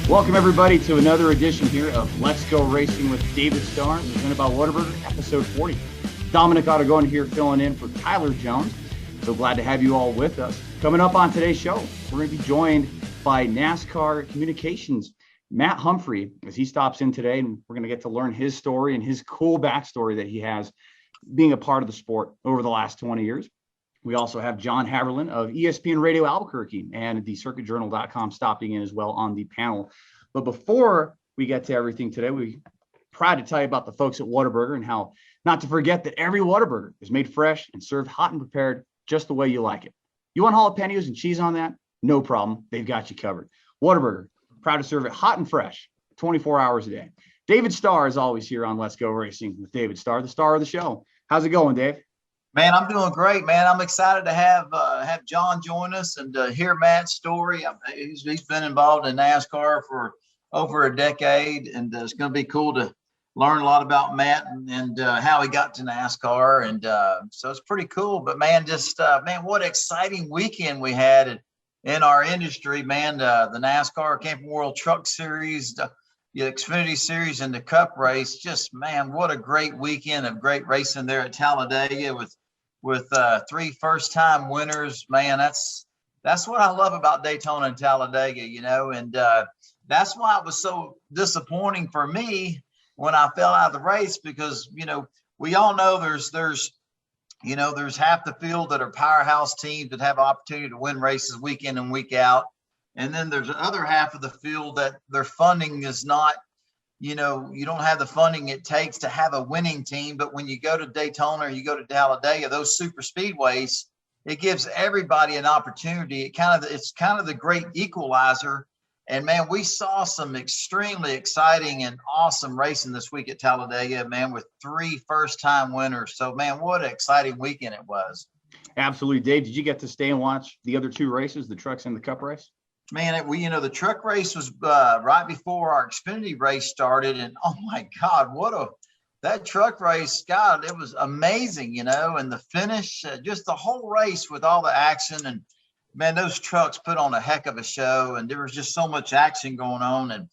Welcome, everybody, to another edition here of Let's Go Racing with David Starr, presented by Whataburger, episode 40. Dominic Aragon here filling in for Tyler Jones. So glad to have you all with us. Coming up on today's show, we're going to be joined by NASCAR Communications, Matt Humphrey, as he stops in today, and we're going to get to learn his story and his cool backstory that he has being a part of the sport over the last 20 years. We also have John Haverlin of ESPN Radio Albuquerque and the CircuitJournal.com stopping in as well on the panel. But before we get to everything today, we're proud to tell you about the folks at Whataburger and how not to forget that every Whataburger is made fresh and served hot and prepared just the way you like it. You want jalapenos and cheese on that? No problem. They've got you covered. Whataburger, proud to serve it hot and fresh, 24 hours a day. David Starr is always here on Let's Go Racing with David Starr, the star of the show. How's it going, Dave? Man, I'm doing great, man. I'm excited to have John join us and hear Matt's story. He's been involved in NASCAR for over a decade, and it's going to be cool to learn a lot about Matt and how he got to NASCAR. And so it's pretty cool. But, man, man, what an exciting weekend we had in our industry, man. The NASCAR Camping World Truck Series, the Xfinity Series, and the Cup race. Just, man, what a great weekend of great racing there at Talladega with three first-time winners. Man, that's what I love about Daytona and Talladega, and that's why it was so disappointing for me when I fell out of the race, because, we all know there's half the field that are powerhouse teams that have opportunity to win races week in and week out. And then there's the other half of the field that their funding is not, you don't have the funding it takes to have a winning team. But when you go to Daytona or you go to Talladega, those super speedways, it gives everybody an opportunity. It's kind of the great equalizer. And, man, we saw some extremely exciting and awesome racing this week at Talladega, man, with three first-time winners. So, man, what an exciting weekend it was. Absolutely. Dave, did you get to stay and watch the other two races, the trucks and the Cup race? Man, the truck race was right before our Xfinity race started. And, oh, my God, that truck race, God, it was amazing, and the finish, just the whole race with all the action. And, man, those trucks put on a heck of a show, and there was just so much action going on. And,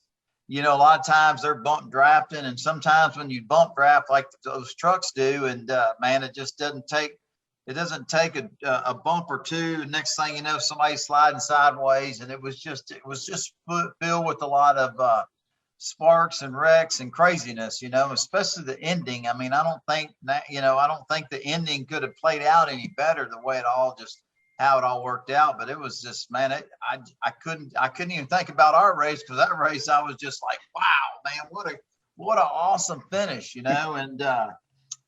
a lot of times they're bump drafting, and sometimes when you bump draft like those trucks do, and, man, it just doesn't take a bump or two. Next thing you know, somebody's sliding sideways, and it was just filled with a lot of sparks and wrecks and craziness, especially the ending. I mean, I don't think the ending could have played out any better the way how it all worked out. But it was just, man, I couldn't even think about our race, because that race I was just like, wow, man, what an awesome finish, and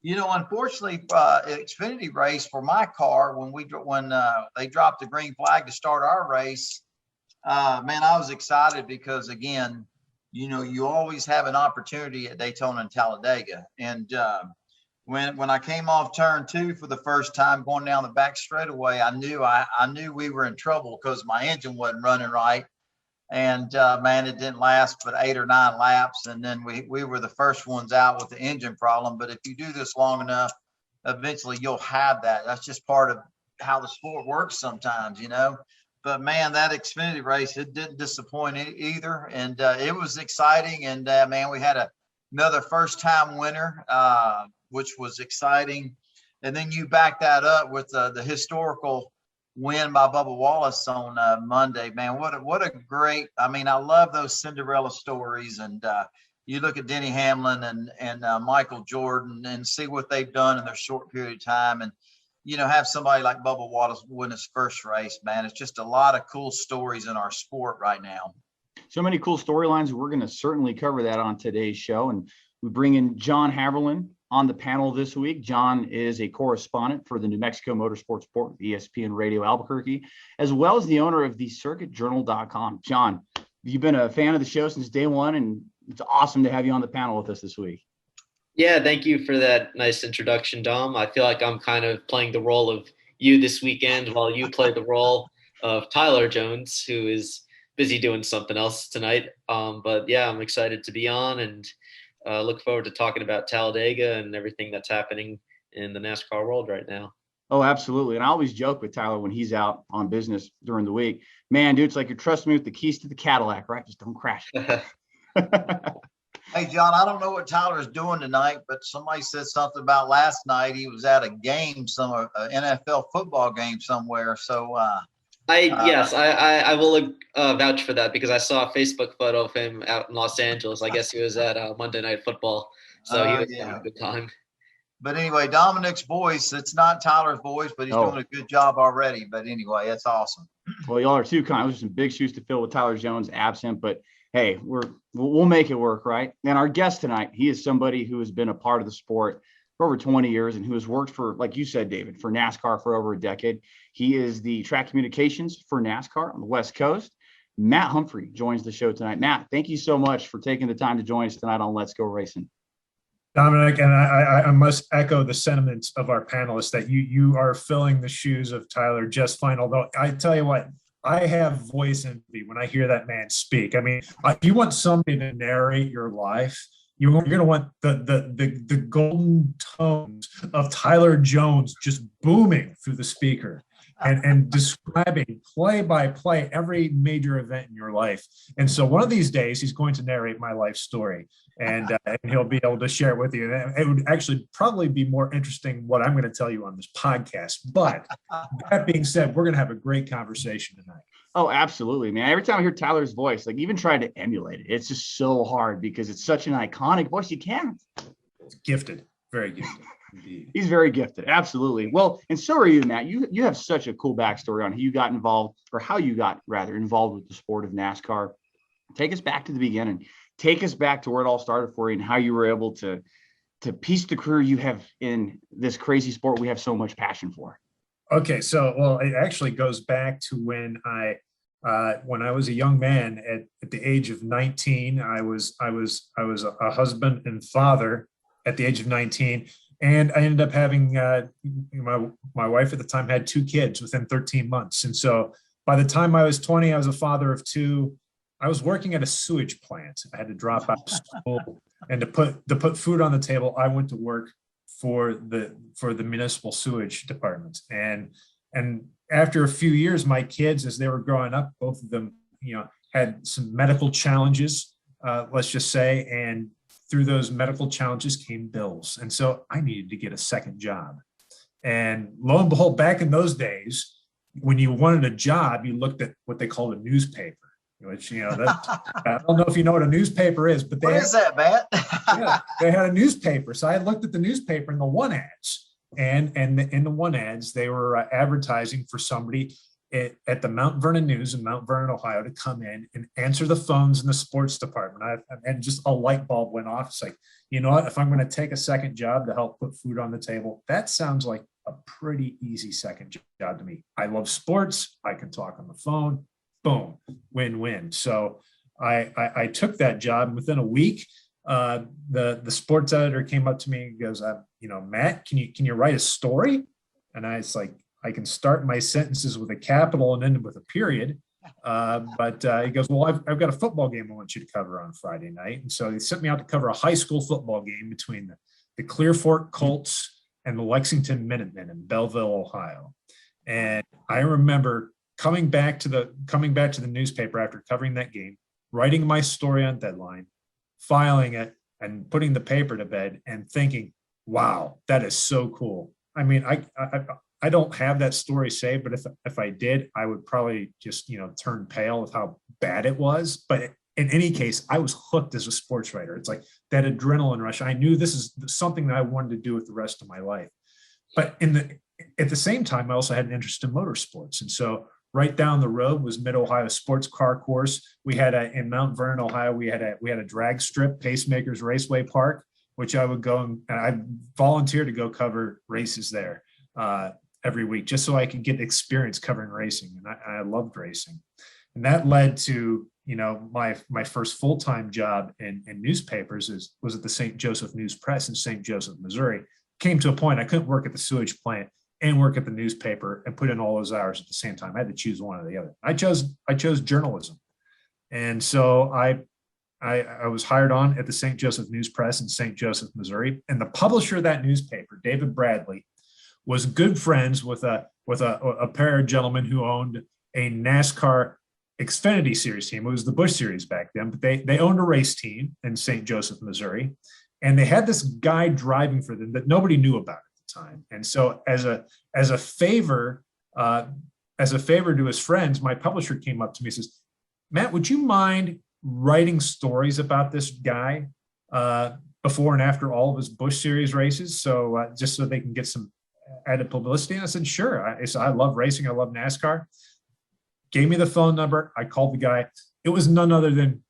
unfortunately, Xfinity race for my car, when they dropped the green flag to start our race, man, I was excited because, again, you always have an opportunity at Daytona and Talladega. And when I came off turn 2 for the first time going down the back straightaway, I knew we were in trouble because my engine wasn't running right. And, man, it didn't last but 8 or 9 laps. And then we were the first ones out with the engine problem. But if you do this long enough, eventually you'll have that. That's just part of how the sport works sometimes, But, man, that Xfinity race, it didn't disappoint either. And it was exciting. And, man, we had another first-time winner, which was exciting. And then you back that up with the historical win by Bubba Wallace on Monday. Man, what a great, I mean, I love those Cinderella stories. And you look at Denny Hamlin and Michael Jordan and see what they've done in their short period of time. And, have somebody like Bubba Wallace win his first race, man. It's just a lot of cool stories in our sport right now. So many cool storylines. We're going to certainly cover that on today's show. And we bring in John Haverlin on the panel this week. John is a correspondent for the New Mexico Motorsports Report with ESPN Radio Albuquerque, as well as the owner of the CircuitJournal.com. John, you've been a fan of the show since day one, and it's awesome to have you on the panel with us this week. Yeah, thank you for that nice introduction, Dom. I feel like I'm kind of playing the role of you this weekend while you play the role of Tyler Jones, who is busy doing something else tonight. But yeah, I'm excited to be on and look forward to talking about Talladega and everything that's happening in the NASCAR world right now. Oh, absolutely. And I always joke with Tyler when he's out on business during the week. Man, dude, it's like you're trusting me with the keys to the Cadillac, right? Just don't crash it. Hey, John, I don't know what Tyler's doing tonight, but somebody said something about last night. He was at a game, some NFL football game somewhere. So, I will vouch for that because I saw a Facebook photo of him out in Los Angeles. I guess he was at Monday Night Football, so he was having a good time. But anyway, Dominic's voice, it's not Tyler's voice, but he's doing a good job already. But anyway, that's awesome. Well, y'all are too kind. There's some big shoes to fill with Tyler Jones absent, but hey, we'll make it work, right? And our guest tonight, he is somebody who has been a part of the sport for over 20 years and who has worked for, like you said, David, for NASCAR for over a decade. He is the track communications for NASCAR on the West Coast. Matt Humphrey joins the show tonight. Matt, thank you so much for taking the time to join us tonight on Let's Go Racing. Dominic, and I must echo the sentiments of our panelists that you are filling the shoes of Tyler just fine. Although I tell you what, I have voice envy when I hear that man speak. I mean, if you want somebody to narrate your life, you're going to want the golden tones of Tyler Jones just booming through the speaker and describing play by play every major event in your life. And so one of these days he's going to narrate my life story and he'll be able to share it with you. And it would actually probably be more interesting what I'm going to tell you on this podcast. But that being said, we're going to have a great conversation tonight. Oh, absolutely, man. Every time I hear Tyler's voice, like even trying to emulate it, it's just so hard because it's such an iconic voice. You can't. It's gifted, very gifted. Indeed. He's very gifted. Absolutely. Well, and so are you, Matt. You have such a cool backstory on how you got involved, or how you got rather involved with the sport of NASCAR. Take us back to the beginning. Take us back to where it all started for you and how you were able to piece the career you have in this crazy sport we have so much passion for. Okay, so well, it actually goes back to when I was a young man at the age of 19. I was a husband and father at the age of 19. And I ended up having my wife at the time had 2 kids within 13 months. And so by the time I was 20, I was a father of 2. I was working at a sewage plant. I had to drop out of school, and to put food on the table, I went to work for the municipal sewage department. And after a few years, my kids, as they were growing up, both of them, had some medical challenges, let's just say, and through those medical challenges came bills. And so I needed to get a second job. And lo and behold, back in those days, when you wanted a job, you looked at what they called a newspaper, which, I don't know if you know what a newspaper is, but what is that, Matt? Yeah, they had a newspaper. So I looked at the newspaper and the one ads, and in the one ads, they were advertising for somebody at the Mount Vernon News in Mount Vernon, Ohio, to come in and answer the phones in the sports department. And just a light bulb went off. It's like, you know what, if I'm going to take a second job to help put food on the table, that sounds like a pretty easy second job to me. I love sports. I can talk on the phone. Boom, win-win. So I took that job. Within a week, the sports editor came up to me and goes, Matt, can you write a story? And I was like, I can start my sentences with a capital and end with a period. But he goes, well, I've got a football game I want you to cover on Friday night. And so he sent me out to cover a high school football game between the Clear Fork Colts and the Lexington Minutemen in Belleville, Ohio. And I remember coming back to the newspaper after covering that game, writing my story on deadline, filing it, and putting the paper to bed and thinking, wow, that is so cool. I mean, I don't have that story saved, but if I did, I would probably just, turn pale with how bad it was. But in any case, I was hooked as a sports writer. It's like that adrenaline rush. I knew this is something that I wanted to do with the rest of my life. But at the same time, I also had an interest in motorsports. And so right down the road was Mid-Ohio Sports Car Course. We had in Mount Vernon, Ohio, we had a drag strip, Pacemakers Raceway Park, which I would go and I volunteered to go cover races there every week, just so I could get experience covering racing. And I loved racing. And that led to, my first full-time job in newspapers was at the St. Joseph News Press in St. Joseph, Missouri. Came to a point I couldn't work at the sewage plant and work at the newspaper and put in all those hours at the same time. I had to choose one or the other. I chose journalism. And so I was hired on at the St. Joseph News Press in St. Joseph, Missouri. And the publisher of that newspaper, David Bradley, was good friends with a pair of gentlemen who owned a NASCAR Xfinity Series team. It was the Busch Series back then, but they owned a race team in St. Joseph, Missouri, and they had this guy driving for them that nobody knew about at the time. And so, as a favor to his friends, my publisher came up to me and says, "Matt, would you mind writing stories about this guy before and after all of his Busch Series races, so just so they can get some added publicity?" And I said, "Sure." I love racing. I love NASCAR. Gave me the phone number. I called the guy. It was none other than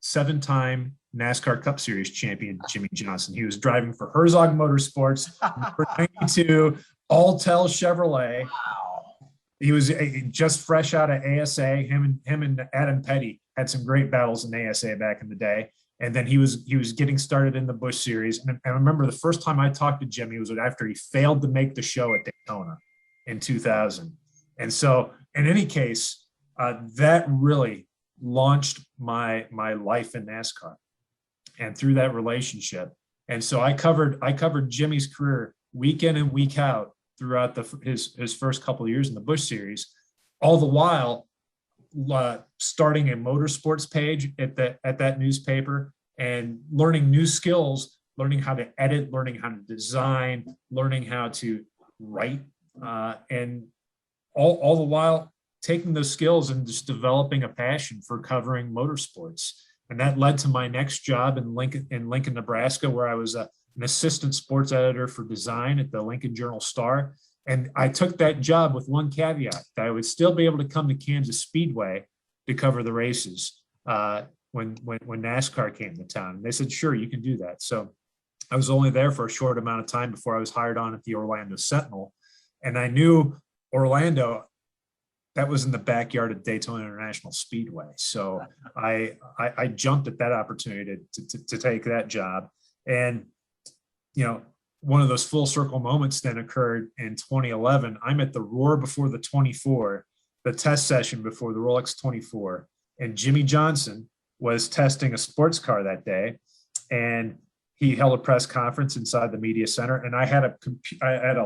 7-time NASCAR Cup Series champion Jimmy Johnson. He was driving for Herzog Motorsports, number 92, Alltel Chevrolet. Wow. He was just fresh out of ASA. Him and Adam Petty had some great battles in ASA back in the day. And then he was getting started in the Busch Series. And I remember the first time I talked to Jimmy was after he failed to make the show at Daytona in 2000. And so, in any case, that really launched my life in NASCAR, and through that relationship. And so I covered Jimmy's career week in and week out throughout his first couple of years in the Busch Series, all the while starting a motorsports page at that newspaper and learning new skills, learning how to edit, learning how to design, learning how to write, and all the while taking those skills and just developing a passion for covering motorsports. And that led to my next job in Lincoln, Nebraska, where I was an assistant sports editor for design at the Lincoln Journal-Star. And I took that job with one caveat, that I would still be able to come to Kansas Speedway to cover the races when NASCAR came to town. And they said, "Sure, you can do that." So I was only there for a short amount of time before I was hired on at the Orlando Sentinel. And I knew Orlando, that was in the backyard of Daytona International Speedway. So I jumped at that opportunity to take that job. And, one of those full circle moments then occurred in 2011. I'm at the Roar before the 24, the test session before the Rolex 24. And Jimmy Johnson was testing a sports car that day. And he held a press conference inside the media center. And I had a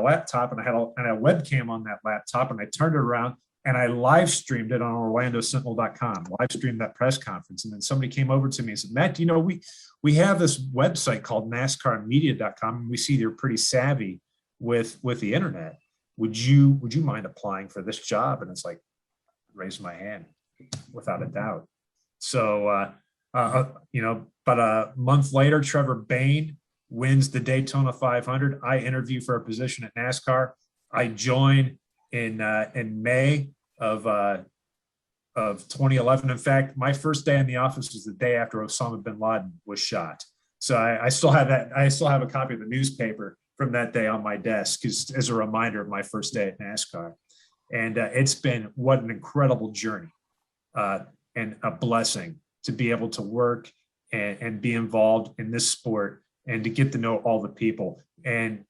laptop and I had a webcam on that laptop, and I turned it around and I live streamed it on OrlandoSentinel.com, live streamed that press conference. And then somebody came over to me and said, "Matt, we have this website called NASCARmedia.com, and we see you're pretty savvy with the internet. Would you mind applying for this job?" And it's like, raise my hand without a doubt. So, but a month later, Trevor Bayne wins the Daytona 500. I interview for a position at NASCAR. I join in May of 2011. In fact, my first day in the office was the day after Osama bin Laden was shot. So I still have that. I still have a copy of the newspaper from that day on my desk as a reminder of my first day at NASCAR. And it's been what an incredible journey and a blessing to be able to work and be involved in this sport and to get to know all the people and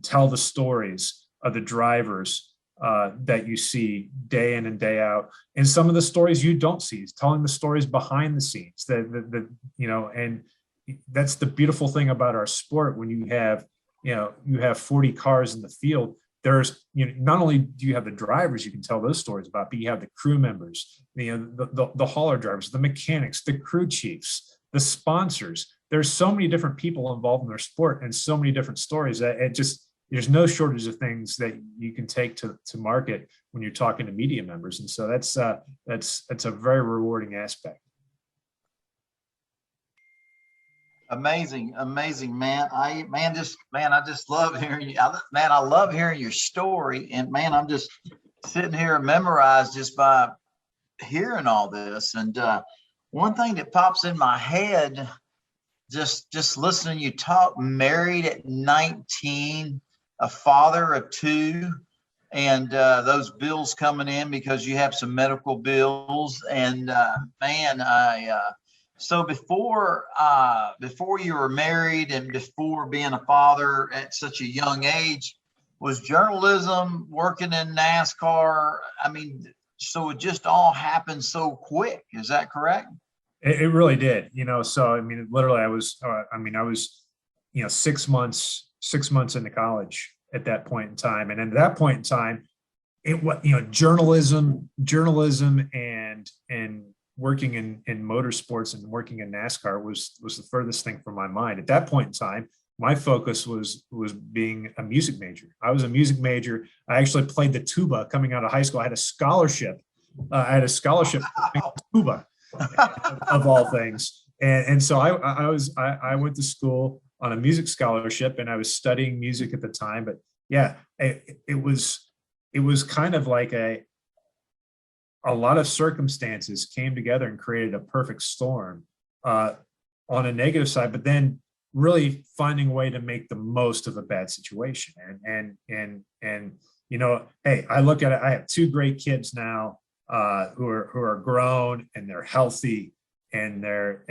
tell the stories of the drivers that you see day in and day out, and some of the stories you don't see, telling the stories behind the scenes. And that's the beautiful thing about our sport. When you have 40 cars in the field, there's not only do you have the drivers you can tell those stories about, but you have the crew members, the hauler drivers, the mechanics, the crew chiefs, the sponsors. There's so many different people involved in their sport and so many different stories that there's no shortage of things that you can take to market when you're talking to media members. And so that's a very rewarding aspect. Amazing, man. I just love hearing you. I love hearing your story. And man, I'm just sitting here memorized just by hearing all this. And one thing that pops in my head, just listening to you talk, married at 19, a father of 2, and those bills coming in because you have some medical bills. And so before you were married and before being a father at such a young age, was journalism, working in NASCAR? I mean, so it just all happened so quick. Is that correct? It really did. So I mean, literally, I was 6 months into college at that point in time. And at that point in time, it was, journalism and working in motorsports and working in NASCAR was the furthest thing from my mind. At that point in time, my focus was being a music major. I was a music major. I actually played the tuba coming out of high school. I had a scholarship. Tuba, of all things. And so I went to school on a music scholarship, and I was studying music at the time. But yeah, it was kind of like a lot of circumstances came together and created a perfect storm on a negative side, but then really finding a way to make the most of a bad situation. And hey, I look at it, I have two great kids now who are grown, and they're healthy, and they're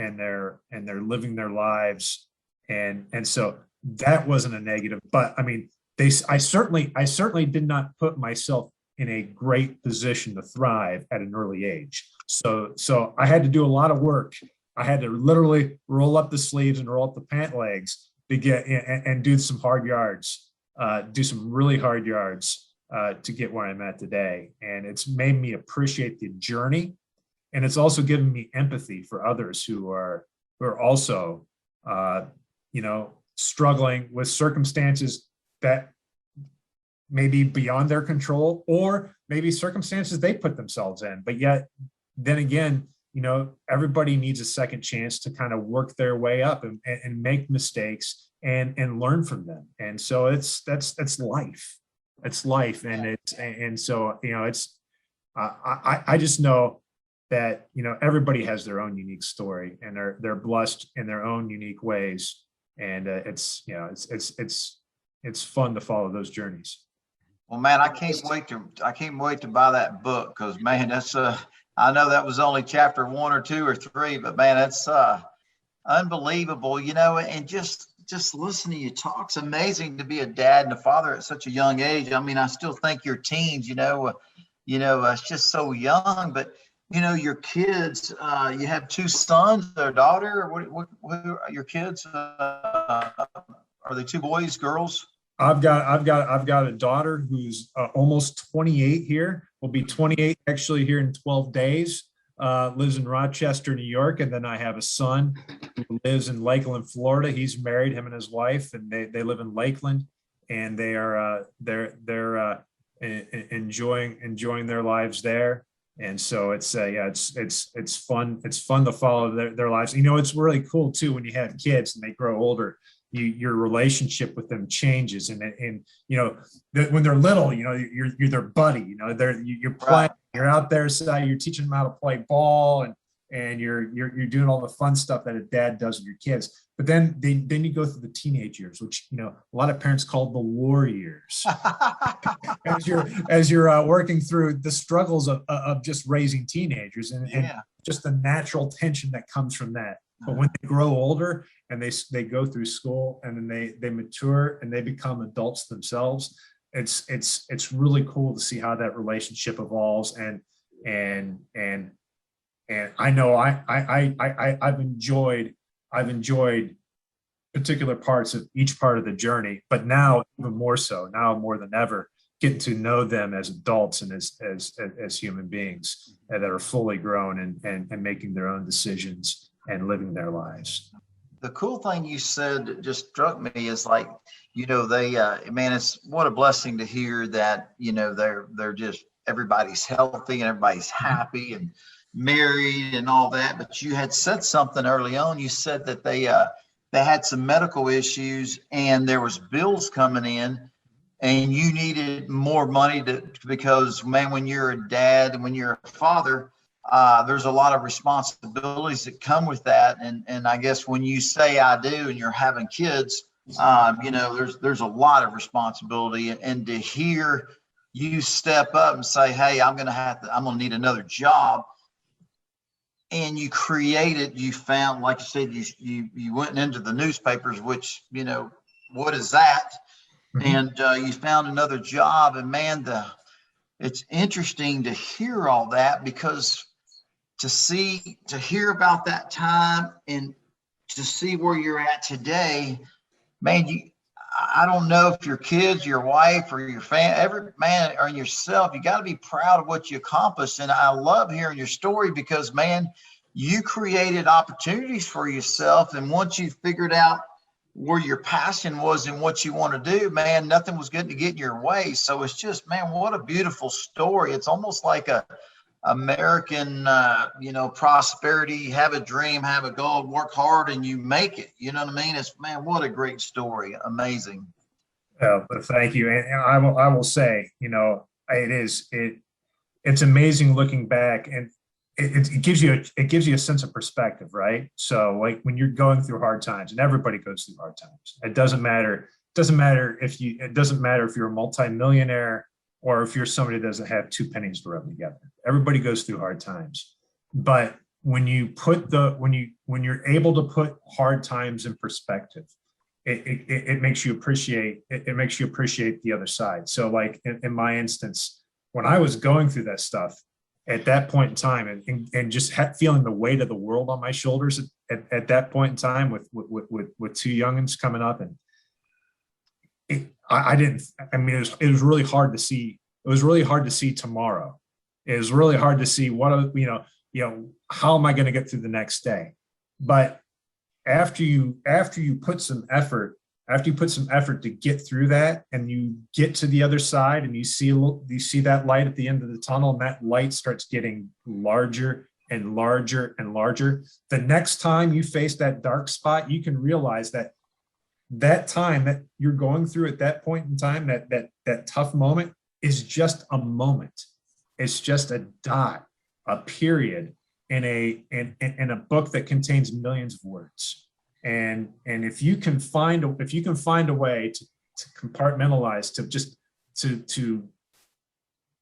living their lives. And so that wasn't a negative, but I mean, I certainly did not put myself in a great position to thrive at an early age. So I had to do a lot of work. I had to literally roll up the sleeves and roll up the pant legs to get and do some hard yards, do some really hard yards to get where I'm at today. And it's made me appreciate the journey. And it's also given me empathy for others who are also, struggling with circumstances that may be beyond their control, or maybe circumstances they put themselves in. But yet, then again, everybody needs a second chance to kind of work their way up and make mistakes and learn from them. And so that's life. It's life. And so, I just know that, everybody has their own unique story, and they're blessed in their own unique ways. And it's fun to follow those journeys. Well, man, I can't wait to buy that book, because man, that's I know that was only chapter 1 or 2 or 3, but man, that's unbelievable, and just listening to you talk, it's amazing to be a dad and a father at such a young age. I mean, I still think you're teens, it's just so young, but your kids, you have 2 sons or a daughter, what are your kids? Are they 2 boys, girls? I've got a daughter who's almost 28 here. Will be 28 actually here in 12 days. Lives in Rochester, New York, and then I have a son who lives in Lakeland, Florida. He's married, him and his wife, and they live in Lakeland, and they are they're enjoying their lives there. And so it's fun. It's fun to follow their lives. It's really cool too when you have kids and they grow older. Your relationship with them changes, and when they're little, you're their buddy. You're playing, you're out there, so you're teaching them how to play ball, and you're doing all the fun stuff that a dad does with your kids. But then you go through the teenage years, which a lot of parents call the war years, as you're working through the struggles of just raising teenagers and just the natural tension that comes from that. But when they grow older and they go through school, and then they mature and they become adults themselves, it's really cool to see how that relationship evolves. And I know I've enjoyed particular parts of each part of the journey, but now even more so, now more than ever, getting to know them as adults and as human beings that are fully grown and making their own decisions and living their lives. The cool thing you said that just struck me is like, they, man, it's what a blessing to hear that, they're just, everybody's healthy and everybody's happy and married and all that. But you had said something early on. You said that they had some medical issues and there was bills coming in, and you needed more money because man, when you're a dad and when you're a father, there's a lot of responsibilities that come with that. And I guess when you say I do and you're having kids, there's a lot of responsibility, and to hear you step up and say, hey, I'm going to need another job. And you created, you found, like you said, you went into the newspapers, which, what is that? And you found another job, and man, it's interesting to hear all that, because to hear about that time and to see where you're at today, man, I don't know if your kids, your wife, or your every man or yourself, you got to be proud of what you accomplished. And I love hearing your story because, man, you created opportunities for yourself. And once you figured out where your passion was and what you want to do, man, nothing was going to get in your way. So it's just, man, what a beautiful story. It's almost like a American, prosperity, have a dream, have a goal, work hard, and you make it. You know what I mean? It's, man, what a great story. Amazing. Well, thank you. And I will say, it's amazing looking back, and it gives you a sense of perspective, right? So like when you're going through hard times, and everybody goes through hard times. It doesn't matter if you're a multimillionaire or if you're somebody that doesn't have two pennies to rub together. Everybody goes through hard times. But when you're able to put hard times in perspective, it makes you appreciate the other side. So like in my instance, when I was going through that stuff at that point in time, and just feeling the weight of the world on my shoulders at that point in time with two youngins coming up, and it was really hard to see. It was really hard to see tomorrow. It was really hard to see how am I going to get through the next day? But after you put some effort to get through that, and you get to the other side, and you see that light at the end of the tunnel, and that light starts getting larger and larger and larger. The next time you face that dark spot, you can realize that time that you're going through at that point in time, that tough moment, is just a moment. It's just a dot, a period in a book that contains millions of words. And if you can find a way to compartmentalize, to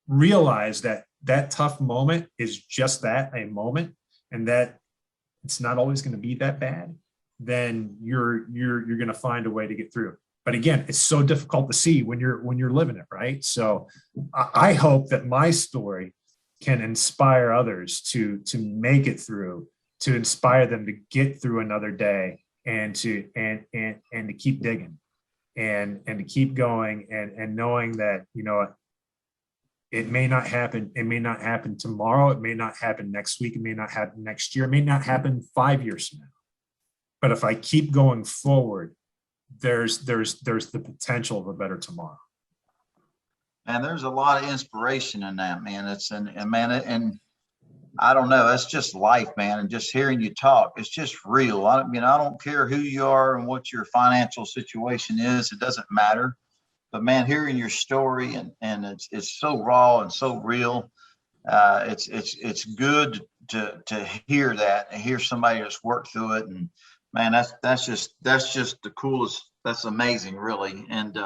realize that tough moment is just that, a moment, and that it's not always going to be that bad, then you're going to find a way to get through. But again, it's so difficult to see when you're living it, right? So I hope that my story can inspire others to make it through, to inspire them to get through another day, and to keep digging, and to keep going, and knowing that, it may not happen. It may not happen tomorrow. It may not happen next week. It may not happen next year. It may not happen 5 years from now. But if I keep going forward, there's the potential of a better tomorrow. And there's a lot of inspiration in that, man. And I don't know, it's just life, man. And just hearing you talk, it's just real. I don't care who you are and what your financial situation is. It doesn't matter. But man, hearing your story, and it's so raw and so real. It's good to hear that, and hear somebody that's worked through it. And man, that's just the coolest. That's amazing, really. And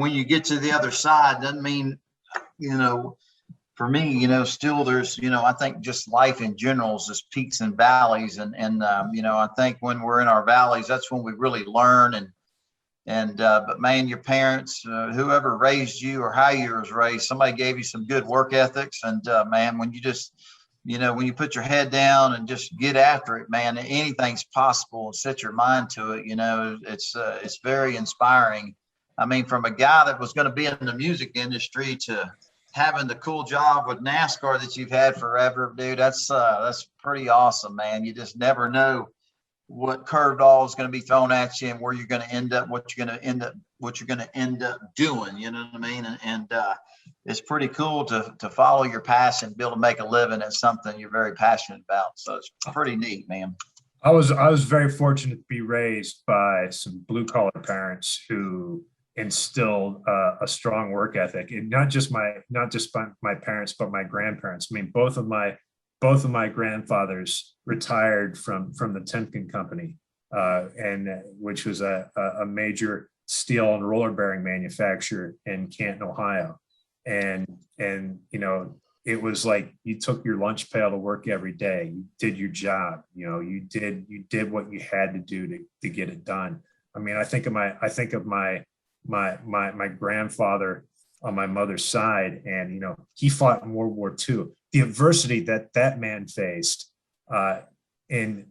when you get to the other side, doesn't mean, for me, still there's, I think just life in general is just peaks and valleys. And I think when we're in our valleys, that's when we really learn. But man, your parents, whoever raised you or how you was raised, somebody gave you some good work ethics. And man, when you just, when you put your head down and just get after it, man, anything's possible, and set your mind to it. It's very inspiring. I mean, from a guy that was going to be in the music industry to having the cool job with NASCAR that you've had forever, dude, that's pretty awesome, man. You just never know what curveball is going to be thrown at you, and where you're going to end up, what you're going to end up doing. You know what I mean? And it's pretty cool to follow your passion, be able to make a living at something you're very passionate about. So it's pretty neat, man. I was very fortunate to be raised by some blue collar parents who instilled a strong work ethic, and not just my parents, but my grandparents. I mean, both of my grandfathers retired from the Timken company, and which was a major steel and roller bearing manufacturer in Canton, Ohio. And it was like you took your lunch pail to work every day. You did your job. You did what you had to do to get it done. I mean, I think of my grandfather on my mother's side, and he fought in World War II. The adversity that man faced in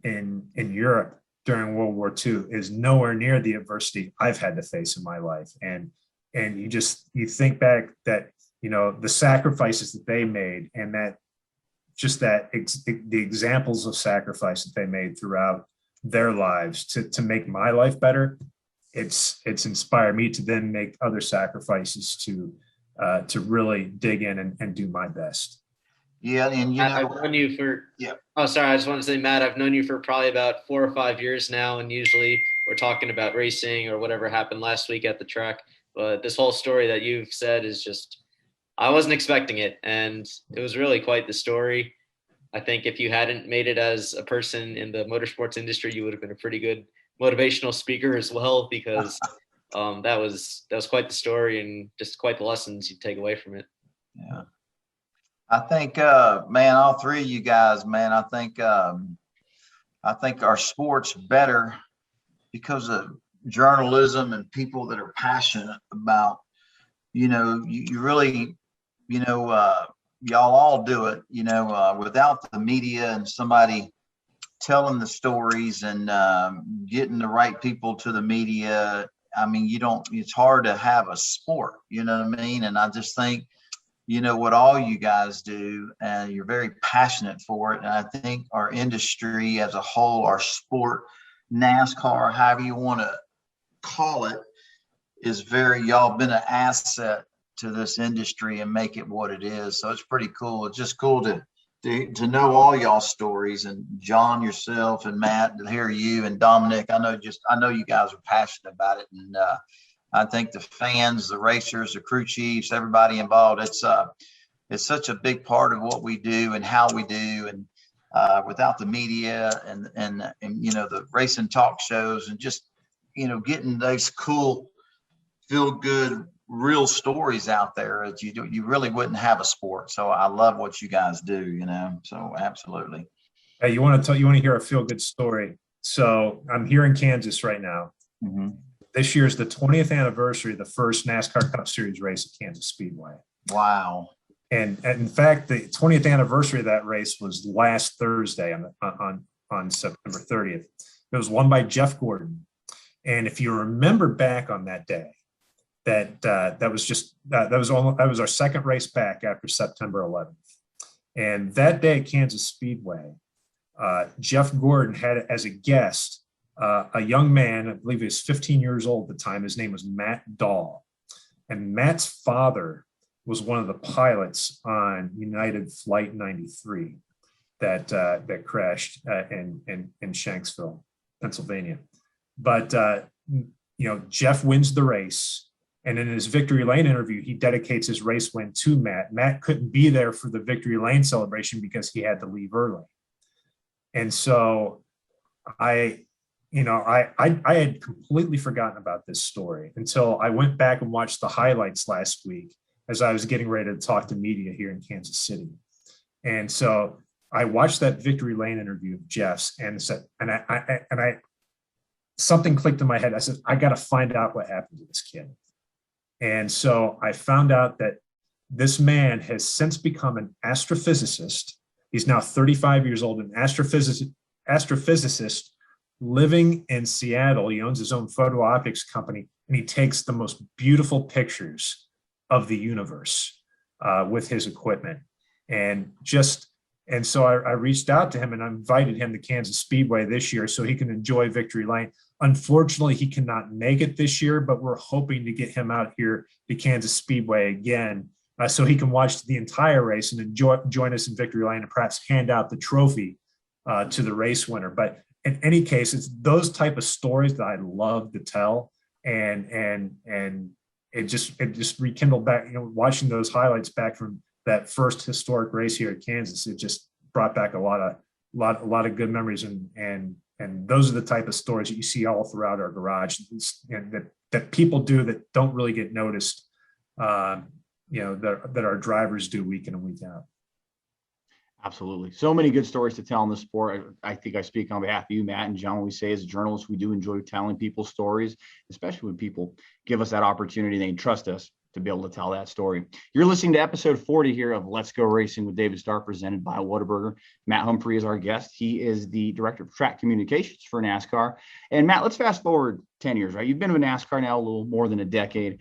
Europe during World War II is nowhere near the adversity I've had to face in my life. And you think back that, the sacrifices that they made, and that the examples of sacrifice that they made throughout their lives to make my life better. It's inspired me to then make other sacrifices to really dig in and do my best. Yeah, and I've known you for. Yeah. Oh, sorry. I just want to say, Matt, I've known you for probably about 4 or 5 years now, and usually we're talking about racing or whatever happened last week at the track. But this whole story that you've said is just, I wasn't expecting it, and it was really quite the story. I think if you hadn't made it as a person in the motorsports industry, you would have been a pretty good motivational speaker as well, because that was quite the story and just quite the lessons you take away from it. Yeah. I think, man, all three of you guys, man, I think our sport's better because of journalism and people that are passionate about, you really, y'all all do it, without the media and somebody telling the stories and getting the right people to the media. I mean, it's hard to have a sport, you know what I mean? And I just think, what all you guys do, and you're very passionate for it. And I think our industry as a whole, our sport, NASCAR, however you want to call it, is y'all been an asset to this industry and make it what it is. So it's pretty cool. It's just cool to know all y'all stories, and John, yourself, and Matt, to hear you, and Dominic. I know you guys are passionate about it, and I think the fans, the racers, the crew chiefs, everybody involved, it's such a big part of what we do and how we do. And without the media and the racing talk shows and just getting those cool, feel good, real stories out there, you really wouldn't have a sport. So I love what you guys do, so absolutely. Hey, you want to hear a feel good story? So I'm here in Kansas right now. Mm-hmm. This year's the 20th anniversary of the first NASCAR Cup Series race at Kansas Speedway. Wow. And in fact, the 20th anniversary of that race was last Thursday on September 30th. It was won by Jeff Gordon. And if you remember back on that day, that was our second race back after September 11th. And that day at Kansas Speedway, Jeff Gordon had as a guest a young man, I believe he was 15 years old at the time. His name was Matt Dahl. And Matt's father was one of the pilots on United Flight 93 that crashed in Shanksville, Pennsylvania. But, Jeff wins the race. And in his Victory Lane interview, he dedicates his race win to Matt. Matt couldn't be there for the Victory Lane celebration because he had to leave early. And so I had completely forgotten about this story until I went back and watched the highlights last week as I was getting ready to talk to media here in Kansas City. And so I watched that Victory Lane interview of Jeff's and said, I something clicked in my head. I said, I got to find out what happened to this kid. And so I found out that this man has since become an astrophysicist. He's now 35 years old, an astrophysicist living in Seattle. He owns his own photo optics company, and he takes the most beautiful pictures of the universe with his equipment. And so I reached out to him and I invited him to Kansas Speedway this year so he can enjoy Victory Lane. Unfortunately, he cannot make it this year, but we're hoping to get him out here to Kansas Speedway again so he can watch the entire race and join us in Victory Lane and perhaps hand out the trophy to the race winner. But in any case, it's those type of stories that I love to tell, and it just rekindled back. Watching those highlights back from that first historic race here at Kansas, it just brought back a lot of good memories, and those are the type of stories that you see all throughout our garage, and that people do that don't really get noticed. That our drivers do week in and week out. Absolutely. So many good stories to tell in the sport. I think I speak on behalf of you, Matt, and John. We say as journalists, we do enjoy telling people's stories, especially when people give us that opportunity. They trust us to be able to tell that story. You're listening to episode 40 here of Let's Go Racing with David Starr, presented by Whataburger. Matt Humphrey is our guest. He is the director of track communications for NASCAR. And Matt, let's fast forward 10 years, right? You've been with NASCAR now a little more than a decade.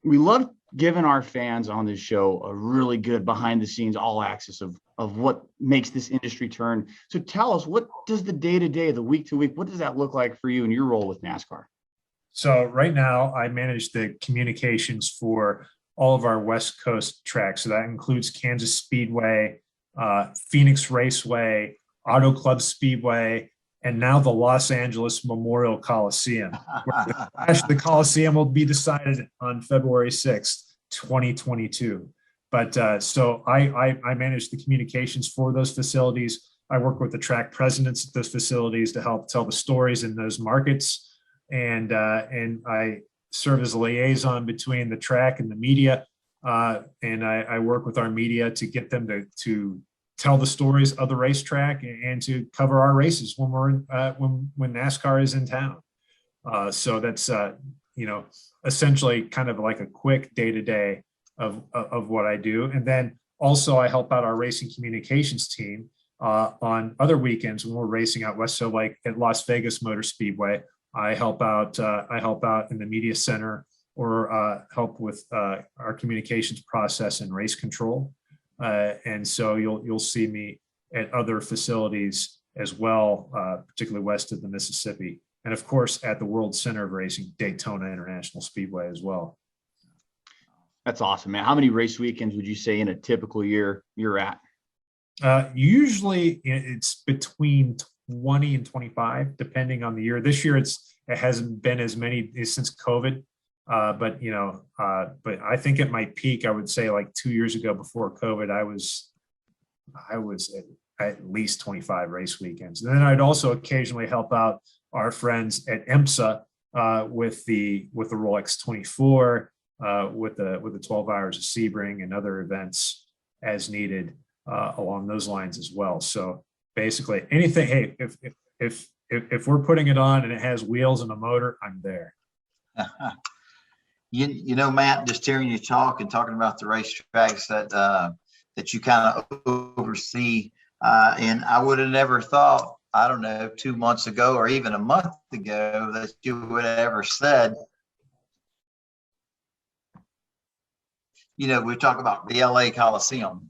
We love giving our fans on this show a really good behind the scenes, all access of what makes this industry turn. So tell us, what does the day-to-day, the week-to-week, what does that look like for you in your role with NASCAR? So right now I manage the communications for all of our West Coast tracks. So that includes Kansas Speedway, Phoenix Raceway, Auto Club Speedway, and now the Los Angeles Memorial Coliseum. The Coliseum will be decided on February 6th, 2022. But so I manage the communications for those facilities. I work with the track presidents at those facilities to help tell the stories in those markets. And I serve as a liaison between the track and the media. And I work with our media to get them to tell the stories of the racetrack and to cover our races when we're when NASCAR is in town. So that's essentially kind of like a quick day-to-day of what I do. And then also I help out our racing communications team on other weekends when we're racing out west. So like at Las Vegas Motor Speedway, I help out in the media center or help with our communications process and race control. And so you'll see me at other facilities as well, particularly west of the Mississippi, and of course at the World Center of Racing, Daytona International Speedway as well. That's awesome, man. How many race weekends would you say in a typical year you're at? Usually it's between 20 and 25, depending on the year. This year it hasn't been as many since COVID, but I think at my peak, I would say like 2 years ago before COVID, I was at least 25 race weekends. And then I'd also occasionally help out our friends at IMSA with the Rolex 24, with the 12 Hours of Sebring and other events as needed along those lines as well. So basically anything, hey, if we're putting it on and it has wheels and a motor, I'm there. You know, Matt, just hearing you talk and talking about the racetracks that you kind of oversee, and I would have never thought, I don't know, 2 months ago or even a month ago that you would have ever said, we talk about the LA Coliseum.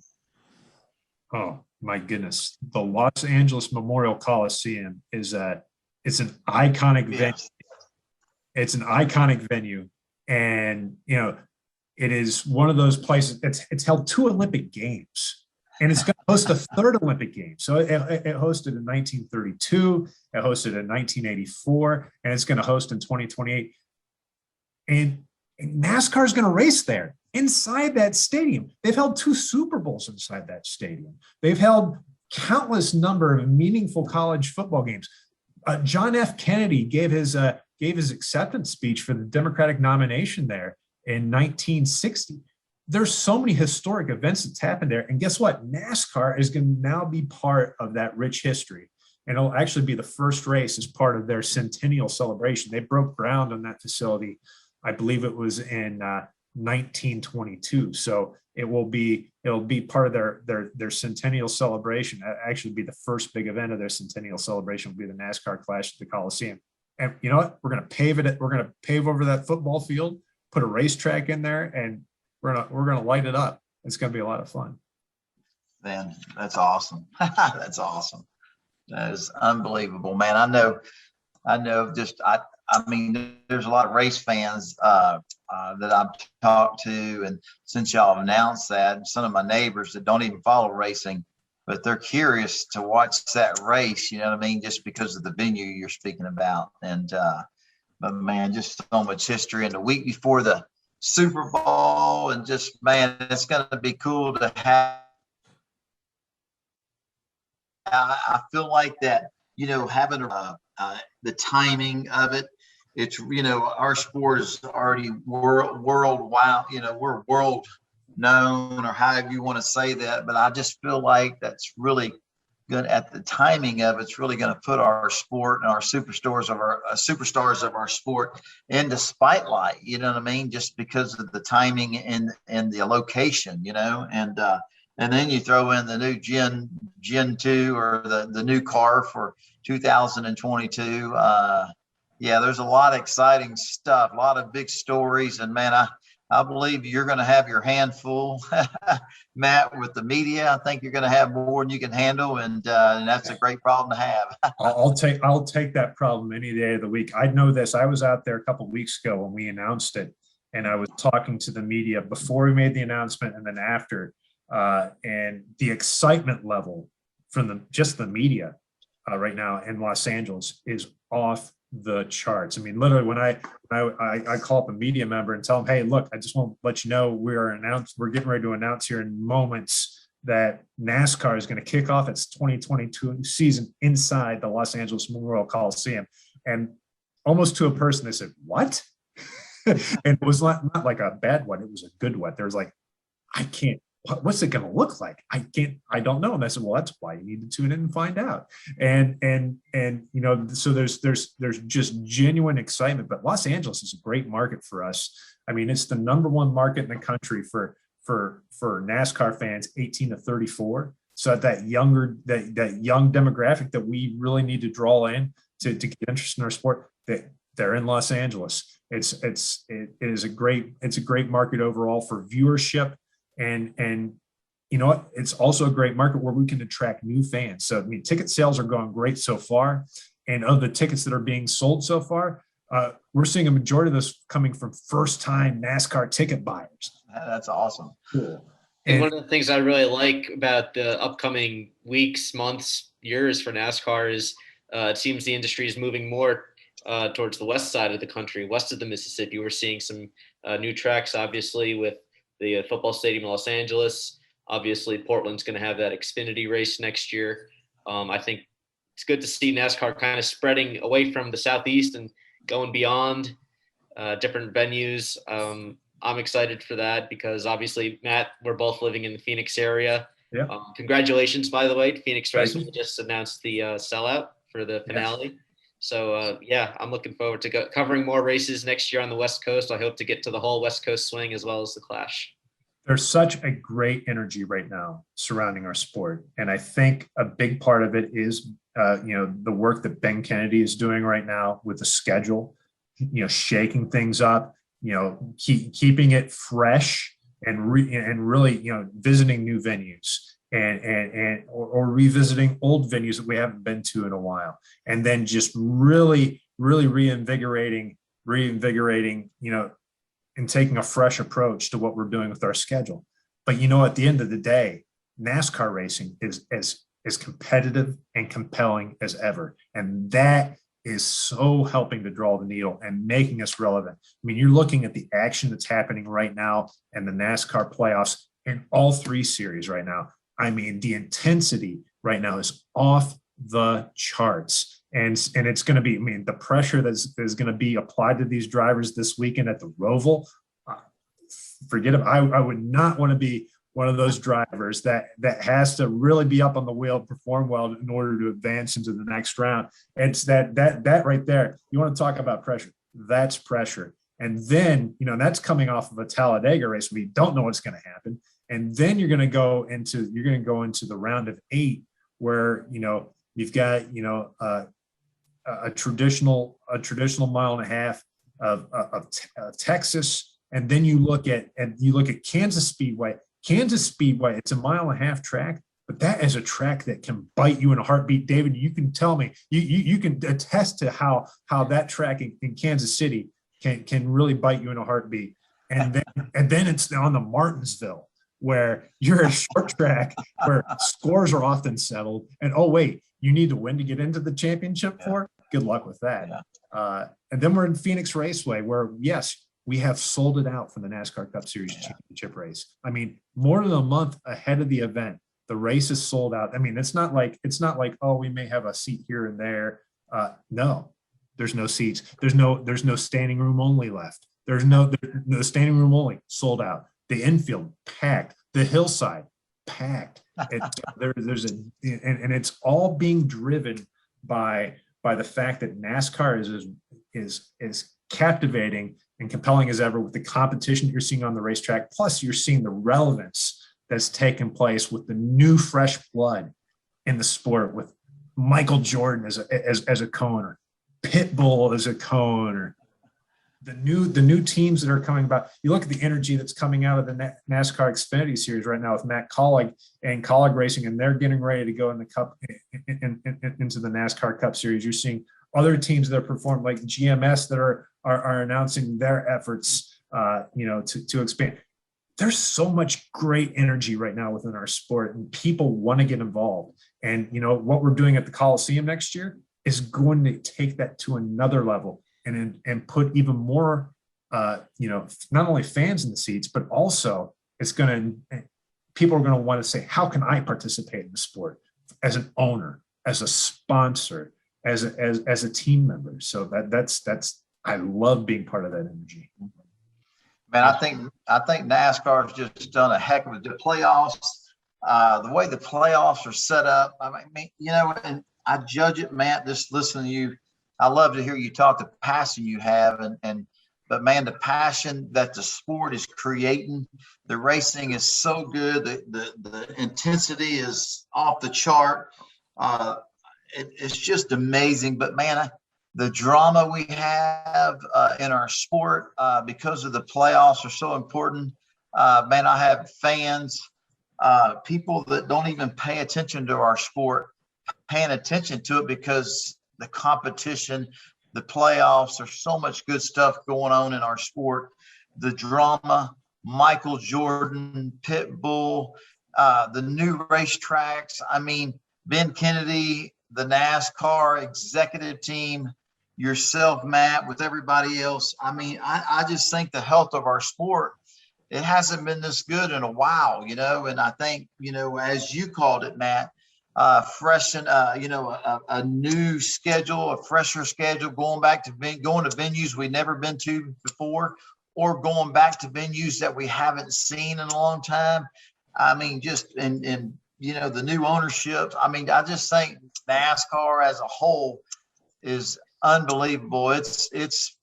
Oh my goodness. The Los Angeles Memorial Coliseum it's an iconic venue. It's an iconic venue. And, it is one of those places. It's held 2 Olympic Games, and it's going to host a 3rd Olympic game. So it hosted in 1932, it hosted in 1984, and it's going to host in 2028. And NASCAR is going to race there inside that stadium. They've held 2 Super Bowls inside that stadium. They've held countless number of meaningful college football games. John F. Kennedy gave his acceptance speech for the Democratic nomination there in 1960. There's so many historic events that's happened there. And guess what? NASCAR is going to now be part of that rich history. And it'll actually be the first race as part of their centennial celebration. They broke ground on that facility, I believe it was in 1922. So it'll be part of their centennial celebration. That actually be the first big event of their centennial celebration will be the NASCAR Clash at the Coliseum. And you know what? We're going to pave it. We're going to pave over that football field, put a racetrack in there, and we're going to light it up. It's going to be a lot of fun. Man, that's awesome. That's awesome. That is unbelievable, man. I know. I mean, there's a lot of race fans that I've talked to, and since y'all have announced that, some of my neighbors that don't even follow racing, but they're curious to watch that race. You know what I mean? Just because of the venue you're speaking about, and but man, just so much history. And the week before the Super Bowl, and just man, it's going to be cool to have. I feel like that, having the timing of it. It's, our sport is already worldwide, we're world known, or however you want to say that. But I just feel like that's really good at the timing of it's really going to put our sport and our superstars of our sport into spotlight. You know what I mean? Just because of the timing and the location, you know, and then you throw in the new Gen 2 or the new car for 2022. Yeah, there's a lot of exciting stuff, a lot of big stories. And man, I believe you're going to have your hand full, Matt, with the media. I think you're going to have more than you can handle, and that's a great problem to have. I'll take that problem any day of the week. I know this. I was out there a couple of weeks ago when we announced it, and I was talking to the media before we made the announcement and then after, and the excitement level from just the media right now in Los Angeles is off the charts. I mean, literally when I call up a media member and tell them, hey, look, I just want to let you know we're getting ready to announce here in moments that NASCAR is going to kick off its 2022 season inside the Los Angeles Memorial Coliseum. And almost to a person, they said, what? And it was not like a bad what, it was a good what. There was like, I can't, what's it going to look like? I don't know. And I said, well, that's why you need to tune in and find out. And you know, so there's just genuine excitement, but Los Angeles is a great market for us. I mean, it's the #1 market in the country for NASCAR fans, 18 to 34. So that young demographic that we really need to draw in to get interest in our sport, they're in Los Angeles. It is a great market overall for viewership. And you know what? It's also a great market where we can attract new fans. So, I mean, ticket sales are going great so far. And of the tickets that are being sold so far, we're seeing a majority of this coming from first-time NASCAR ticket buyers. That's awesome. Cool. And one of the things I really like about the upcoming weeks, months, years for NASCAR is it seems the industry is moving more towards the west side of the country, west of the Mississippi. We're seeing some new tracks, obviously, with the football stadium in Los Angeles. Obviously, Portland's going to have that Xfinity race next year. I think it's good to see NASCAR kind of spreading away from the Southeast and going beyond different venues. I'm excited for that because obviously, Matt, we're both living in the Phoenix area. Yeah. Congratulations, by the way. Phoenix Racing just announced the sellout for the finale. Yes. So, yeah, I'm looking forward to covering more races next year on the West Coast. I hope to get to the whole West Coast swing as well as the Clash. There's such a great energy right now surrounding our sport. And I think a big part of it is, you know, the work that Ben Kennedy is doing right now with the schedule, you know, shaking things up, you know, keeping it fresh and really, you know, visiting new venues. Or revisiting old venues that we haven't been to in a while, and then just really reinvigorating, you know, and taking a fresh approach to what we're doing with our schedule. But you know, at the end of the day, NASCAR racing is as competitive and compelling as ever, and that is so helping to draw the needle and making us relevant. I mean, you're looking at the action that's happening right now and the NASCAR playoffs in all 3 series right now. I mean, the intensity right now is off the charts. And it's going to be, I mean, the pressure that is going to be applied to these drivers this weekend at the Roval, forget it. I would not want to be one of those drivers that has to really be up on the wheel, perform well in order to advance into the next round. It's that right there. You want to talk about pressure. That's pressure. And then, you know, that's coming off of a Talladega race. We don't know what's going to happen. And then you're going to go into the round of 8 where, you know, you've got, you know, a traditional mile and a half of Texas. And then you look at Kansas Speedway. Kansas Speedway, it's a mile and a half track, but that is a track that can bite you in a heartbeat. David, you can tell me, you can attest to how that track in Kansas City can really bite you in a heartbeat. And then it's on the Martinsville, where you're a short track where scores are often settled. And, oh, wait, you need to win to get into the championship for? Good luck with that. Yeah. And then we're in Phoenix Raceway where, yes, we have sold it out for the NASCAR Cup Series championship race. I mean, more than a month ahead of the event, the race is sold out. I mean, it's not like, oh, we may have a seat here and there. No, there's no seats. There's no standing room only left. There's no standing room only, sold out. The infield packed, the hillside packed. There's and it's all being driven by the fact that NASCAR is captivating and compelling as ever with the competition that you're seeing on the racetrack. Plus, you're seeing the relevance that's taken place with the new fresh blood in the sport, with Michael Jordan as a co-owner, Pitbull as a co-owner, the new teams that are coming about. You look at the energy that's coming out of the NASCAR Xfinity Series right now with Matt Collig and Collig Racing, and they're getting ready to go in the Cup into the NASCAR Cup Series. You're seeing other teams that are performing, like GMS, that are announcing their efforts, to expand. There's so much great energy right now within our sport, and people want to get involved. And what we're doing at the Coliseum next year is going to take that to another level and put even more, not only fans in the seats, but also people are going to want to say, how can I participate in the sport as an owner, as a sponsor, as a team member? So that's I love being part of that energy. Man, I think NASCAR has just done a heck of the playoffs. The way the playoffs are set up, I mean, and I judge it, Matt, just listening to you. I love to hear you talk, the passion you have, but man, the passion that the sport is creating, the racing is so good. The intensity is off the chart. It's just amazing. But man, the drama we have in our sport because of the playoffs are so important. Man, I have fans, people that don't even pay attention to our sport, paying attention to it because the competition, the playoffs, there's so much good stuff going on in our sport. The drama, Michael Jordan, Pitbull, the new racetracks. I mean, Ben Kennedy, the NASCAR executive team, yourself, Matt, with everybody else. I mean, I just think the health of our sport, it hasn't been this good in a while, and I think, as you called it, Matt, freshen, a new schedule, a fresher schedule, going to venues we've never been to before, or going back to venues that we haven't seen in a long time. I mean, just in the new ownership. I mean, I just think NASCAR as a whole is unbelievable. It's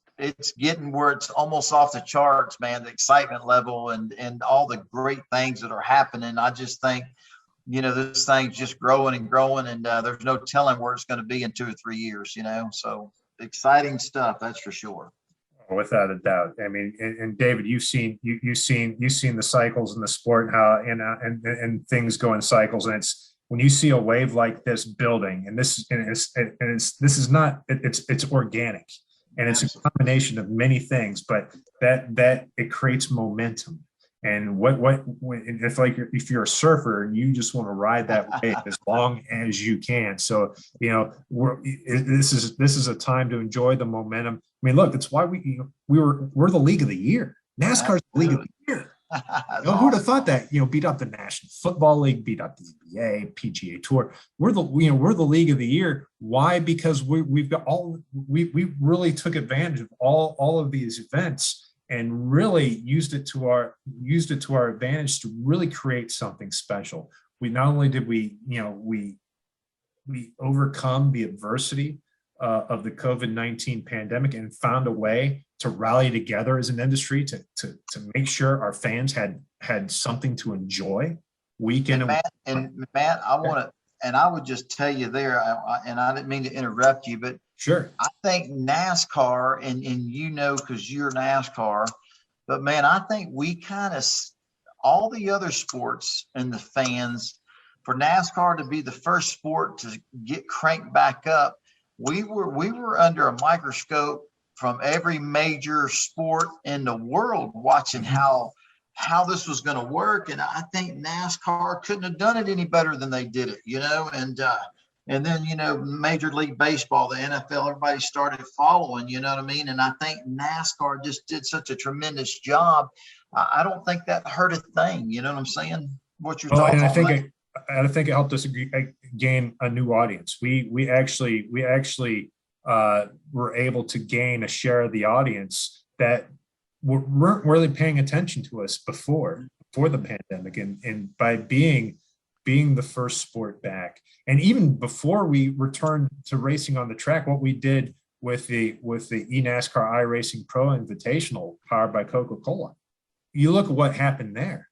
getting where it's almost off the charts, man, the excitement level and all the great things that are happening. I just think, this thing's just growing and growing, and there's no telling where it's going to be in 2 or 3 years, so exciting stuff. That's for sure. Without a doubt. I mean, and David, you've seen the cycles in the sport, and how and things go in cycles, and it's when you see a wave like this building, and it's organic, and it's a combination of many things, but that it creates momentum. And if you're a surfer and you just want to ride that wave as long as you can. So, this is a time to enjoy the momentum. I mean, look, it's why we're the league of the year. NASCAR's the league of the year. Who would have thought that? Beat up the National Football League, beat up the NBA, PGA Tour. We're the league of the year. Why? Because we really took advantage of all of these events and really used it to our advantage to really create something special. We not only did we overcome the adversity of the COVID-19 pandemic and found a way to rally together as an industry to make sure our fans had something to enjoy week in and Matt, I would just tell you there, and I didn't mean to interrupt you, but sure, I think NASCAR, and because you're NASCAR, but man, I think we kind of, all the other sports and the fans, for NASCAR to be the first sport to get cranked back up, we were under a microscope from every major sport in the world, watching how this was going to work. And I think NASCAR couldn't have done it any better than they did it, and then, Major League Baseball, the NFL, everybody started following, you know what I mean? And I think NASCAR just did such a tremendous job. I don't think that hurt a thing. You know what I'm saying? What you're talking about. I think it helped us gain a new audience. We actually were able to gain a share of the audience that weren't really paying attention to us before. for the pandemic, and by being the first sport back. And even before we returned to racing on the track, what we did with the eNASCAR iRacing Pro Invitational powered by Coca-Cola, you look at what happened there.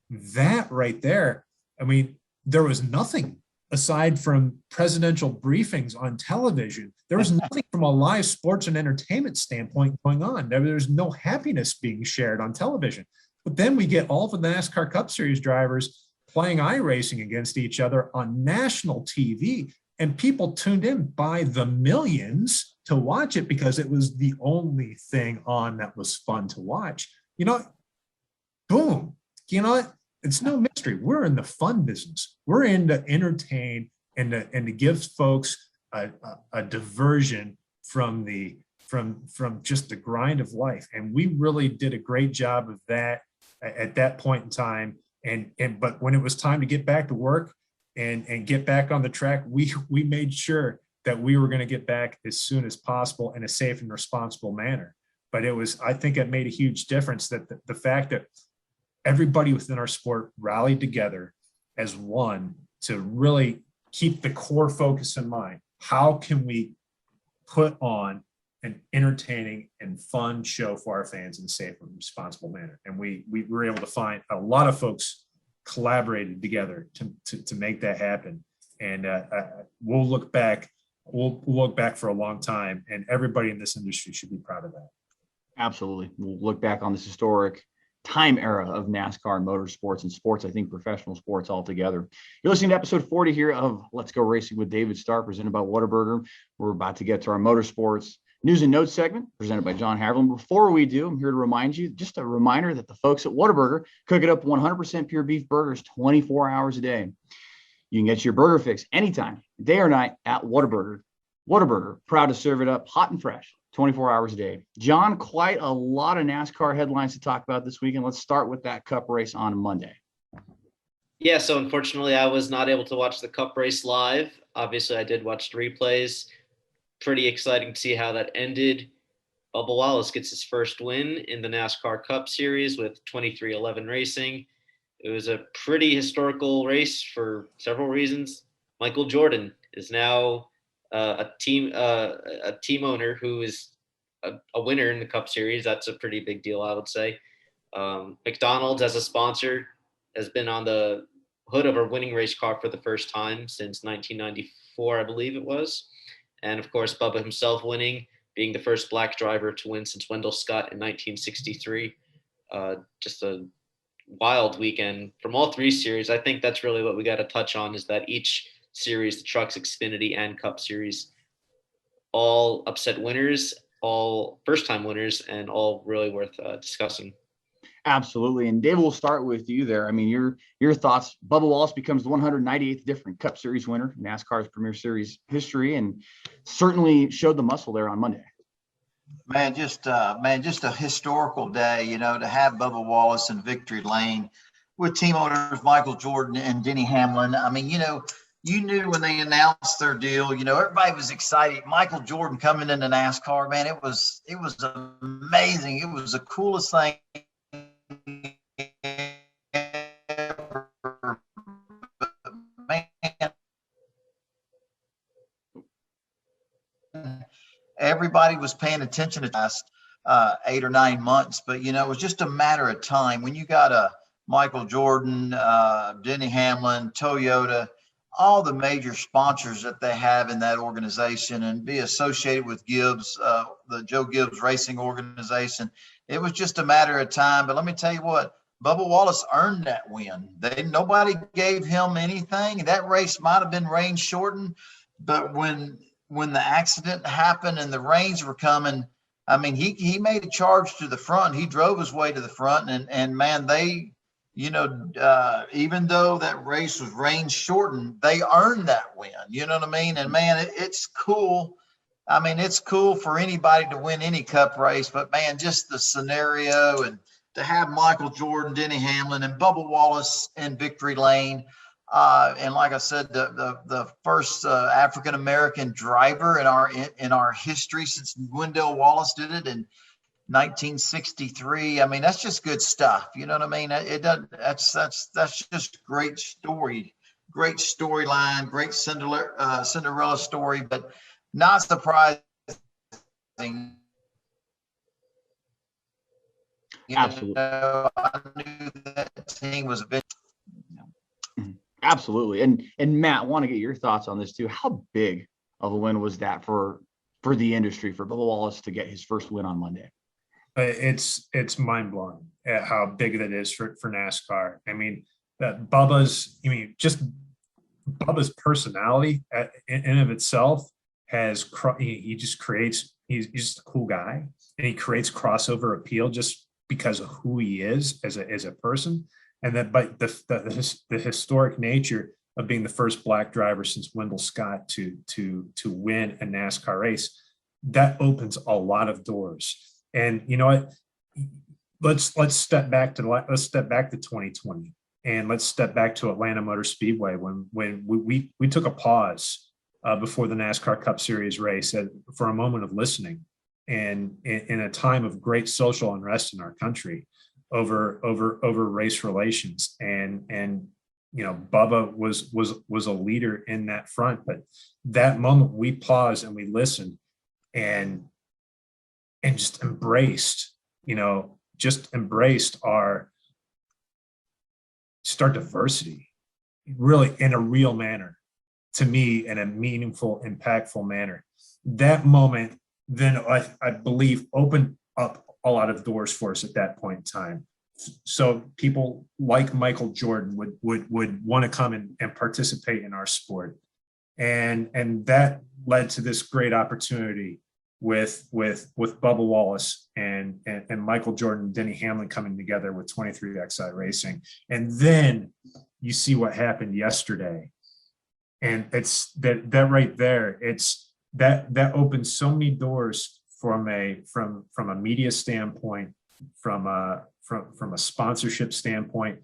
That right there, I mean, there was nothing aside from presidential briefings on television. There was nothing from a live sports and entertainment standpoint going on. There's no happiness being shared on television. But then we get all of the NASCAR Cup Series drivers playing iRacing against each other on national TV, and people tuned in by the millions to watch it because it was the only thing on that was fun to watch. You know, boom, you know, it's no mystery. We're in the fun business. We're in to entertain and to give folks a diversion from just the grind of life. And we really did a great job of that at that point in time. But when it was time to get back to work and get back on the track, we made sure that we were going to get back as soon as possible in a safe and responsible manner. But I think it made a huge difference that the fact that everybody within our sport rallied together as one to really keep the core focus in mind. How can we put on an entertaining and fun show for our fans in a safe and responsible manner? And we were able to find a lot of folks collaborated together to make that happen. And we'll look back for a long time, and everybody in this industry should be proud of that. Absolutely. We'll look back on this historic time era of NASCAR, motorsports, and sports, I think professional sports altogether. You're listening to episode 40 here of Let's Go Racing with David Starr, presented by Whataburger. We're about to get to our motorsports news and notes segment presented by John Haverlin. Before we do, I'm here to remind you, just a reminder that the folks at Whataburger cook it up 100% pure beef burgers 24 hours a day. You can get your burger fix anytime, day or night, at Whataburger. Whataburger, proud to serve it up hot and fresh 24 hours a day. John, quite a lot of NASCAR headlines to talk about this weekend. Let's start with that Cup race on Monday. Yeah, so unfortunately, I was not able to watch the Cup race live. Obviously, I did watch the replays. Pretty exciting to see how that ended. Bubba Wallace gets his first win in the NASCAR Cup Series with 2311 Racing. It was a pretty historical race for several reasons. Michael Jordan is now a team owner who is a winner in the Cup Series. That's a pretty big deal, I would say. McDonald's as a sponsor has been on the hood of a winning race car for the first time since 1994, I believe it was. And of course, Bubba himself winning, being the first black driver to win since Wendell Scott in 1963. Just a wild weekend from all three series. I think that's really what we got to touch on, is that each series, the Trucks, Xfinity, and Cup Series, all upset winners, all first-time winners, and all really worth discussing. Absolutely. And Dave, we'll start with you there. I mean, your thoughts. Bubba Wallace becomes the 198th different Cup Series winner in NASCAR's Premier Series history, and certainly showed the muscle there on Monday. Man, just a historical day, you know, to have Bubba Wallace in victory lane with team owners Michael Jordan and Denny Hamlin. I mean, you know, you knew when they announced their deal, you know, everybody was excited. Michael Jordan coming into NASCAR, man, it was amazing. It was the coolest thing. Everybody was paying attention to the last 8 or 9 months, but you know, it was just a matter of time when you got a Michael Jordan, Denny Hamlin, Toyota, all the major sponsors that they have in that organization, and be associated with Gibbs, the Joe Gibbs Racing organization. It was just a matter of time. But let me tell you what, Bubba Wallace earned that win. Nobody gave him anything. That race might have been rain shortened, but when the accident happened and the rains were coming, I mean, he made a charge to the front. He drove his way to the front, and man, they, you know, even though that race was rain shortened, they earned that win. You know what I mean? And man, it's cool. I mean, it's cool for anybody to win any Cup race, but man, just the scenario, and to have Michael Jordan, Denny Hamlin, and Bubba Wallace in victory lane. And like I said, the first African-American driver in our history since Wendell Wallace did it. And 1963. I mean, that's just good stuff. You know what I mean? It doesn't. That's just great story, great storyline, great Cinderella story, but not surprising. Absolutely. I knew that team was a bit. Absolutely. And Matt, I want to get your thoughts on this too. How big of a win was that for the industry, for Bubba Wallace to get his first win on Monday? It's mind blowing at how big that is for NASCAR. I mean, Bubba's personality in and of itself he's just a cool guy, and he creates crossover appeal just because of who he is as a person. And that, but the historic nature of being the first black driver since Wendell Scott to win a NASCAR race, that opens a lot of doors. And you know what? Let's step back to 2020, and let's step back to Atlanta Motor Speedway when we took a pause before the NASCAR Cup Series race for a moment of listening, and in a time of great social unrest in our country over race relations, and you know, Bubba was a leader in that front. But that moment we paused and we listened and just embraced our diversity, really, in a real manner, to me, in a meaningful, impactful manner. That moment then I believe opened up a lot of doors for us at that point in time. So people like Michael Jordan would want to come and participate in our sport. And that led to this great opportunity with Bubba Wallace and Michael Jordan, Denny Hamlin coming together with 23XI Racing. And then you see what happened yesterday. And it's that right there. It's that opens so many doors from a media standpoint, from a sponsorship standpoint,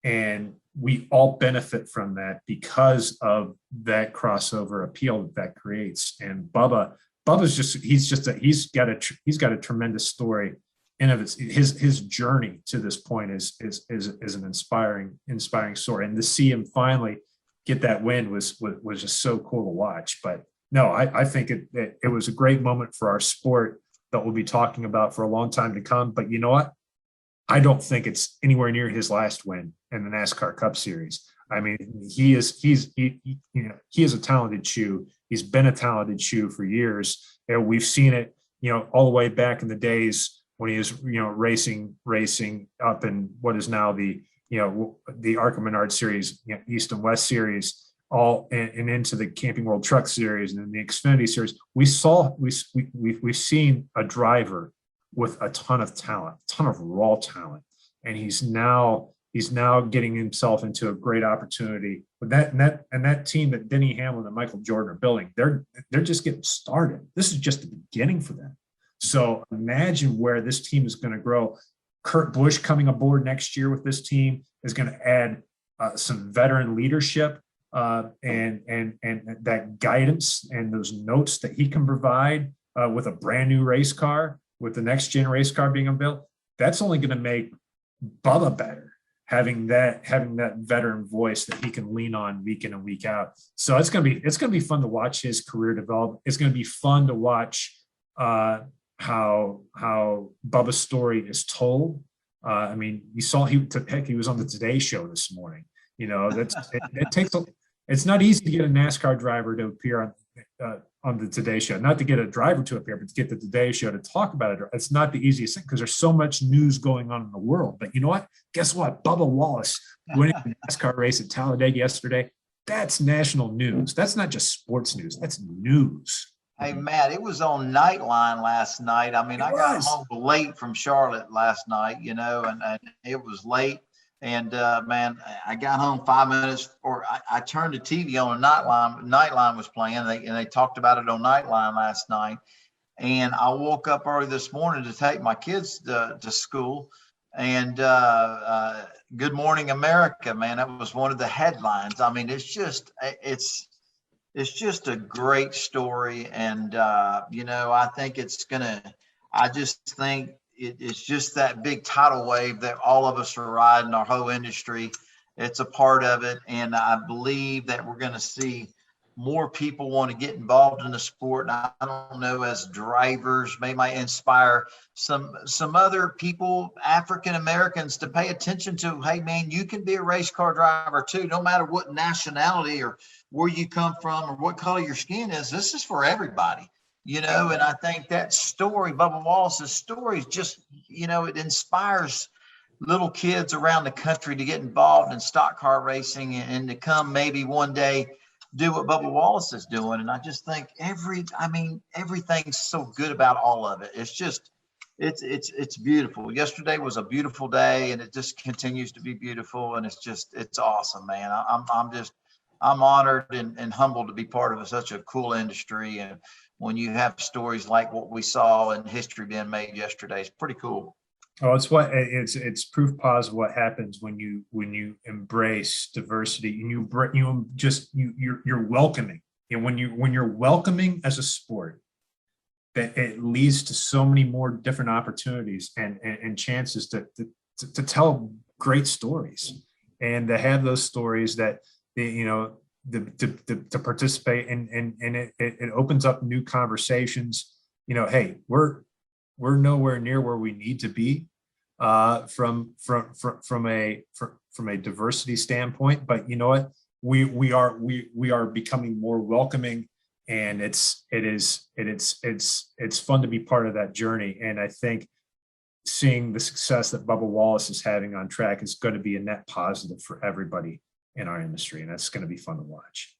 and we all benefit from that because of that crossover appeal that creates. And Bubba's he's got a tremendous story, and of his journey to this point is an inspiring story. And to see him finally get that win was just so cool to watch. But no, I think it was a great moment for our sport that we'll be talking about for a long time to come. But you know what? I don't think it's anywhere near his last win in the NASCAR Cup Series. I mean, he is a talented shoe. He's been a talented shoe for years. And we've seen it, all the way back in the days when he was, racing up in what is now the ARCA Menard Series, East and West Series, all and into the Camping World Truck Series and then the Xfinity Series. We've seen a driver with a ton of talent, a ton of raw talent, and he's now getting himself into a great opportunity with that team that Denny Hamlin and Michael Jordan are building. They're just getting started. This is just the beginning for them. So imagine where this team is going to grow. Kurt Busch coming aboard next year with this team is going to add some veteran leadership and that guidance and those notes that he can provide with a brand new race car, with the next gen race car being unveiled. That's only going to make Bubba better, having that veteran voice that he can lean on week in and week out. So it's going to be fun to watch his career develop. It's going to be fun to watch how Bubba's story is told. I mean, you saw he was on the Today Show this morning. It's not easy to get a NASCAR driver to appear on the Today Show. Not to get a driver to appear, but to get the Today Show to talk about it. It's not the easiest thing because there's so much news going on in the world. But you know what? Guess what? Bubba Wallace winning the NASCAR race at Talladega yesterday. That's national news. That's not just sports news. That's news. Hey, Matt, it was on Nightline last night. I mean, I got home late from Charlotte last night, and it was late. And, man, I got home 5 minutes, or I turned the TV on, and Nightline was playing, and they talked about it on Nightline last night. And I woke up early this morning to take my kids to school. And Good Morning America, man, that was one of the headlines. I mean, it's just a great story. And, I think it's going to I just think it's just that big tidal wave that all of us are riding, our whole industry. It's a part of it. And I believe that we're going to see more people want to get involved in the sport. And I don't know, as drivers, might inspire some other people, African Americans, to pay attention to, hey man, you can be a race car driver too, no matter what nationality or where you come from or what color your skin is. This is for everybody, and I think that story, Bubba Wallace's story, is just, it inspires little kids around the country to get involved in stock car racing and to come maybe one day do what Bubba Wallace is doing. And I just think everything's so good about all of it. It's just, it's beautiful. Yesterday was a beautiful day, and it just continues to be beautiful. And it's awesome, man. I'm honored and humbled to be part of such a cool industry. And when you have stories like what we saw and history being made yesterday, it's pretty cool. Oh, it's proof positive what happens when you embrace diversity and you're welcoming. And when you're welcoming as a sport, that it leads to so many more different opportunities and chances to tell great stories and to have those stories that to participate and it opens up new conversations. Hey, we're nowhere near where we need to be from a diversity standpoint, but you know what? We are becoming more welcoming, and it's fun to be part of that journey. And I think seeing the success that Bubba Wallace is having on track is going to be a net positive for everybody in our industry, and that's going to be fun to watch.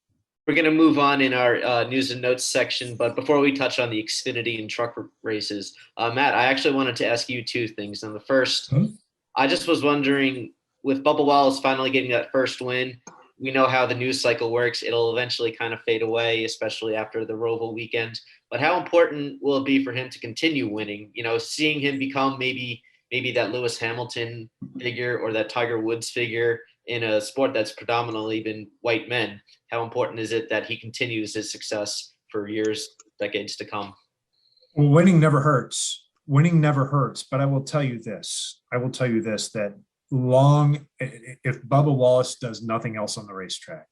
We're going to move on in our news and notes section, but before we touch on the Xfinity and truck races, Matt, I actually wanted to ask you two things. And the first, I just was wondering, with Bubba Wallace finally getting that first win, we know how the news cycle works. It'll eventually kind of fade away, especially after the Roval weekend. But how important will it be for him to continue winning? Seeing him become maybe that Lewis Hamilton figure or that Tiger Woods figure in a sport that's predominantly been white men. How important is it that he continues his success for years, decades to come? Well, winning never hurts. But I will tell you this, that if Bubba Wallace does nothing else on the racetrack,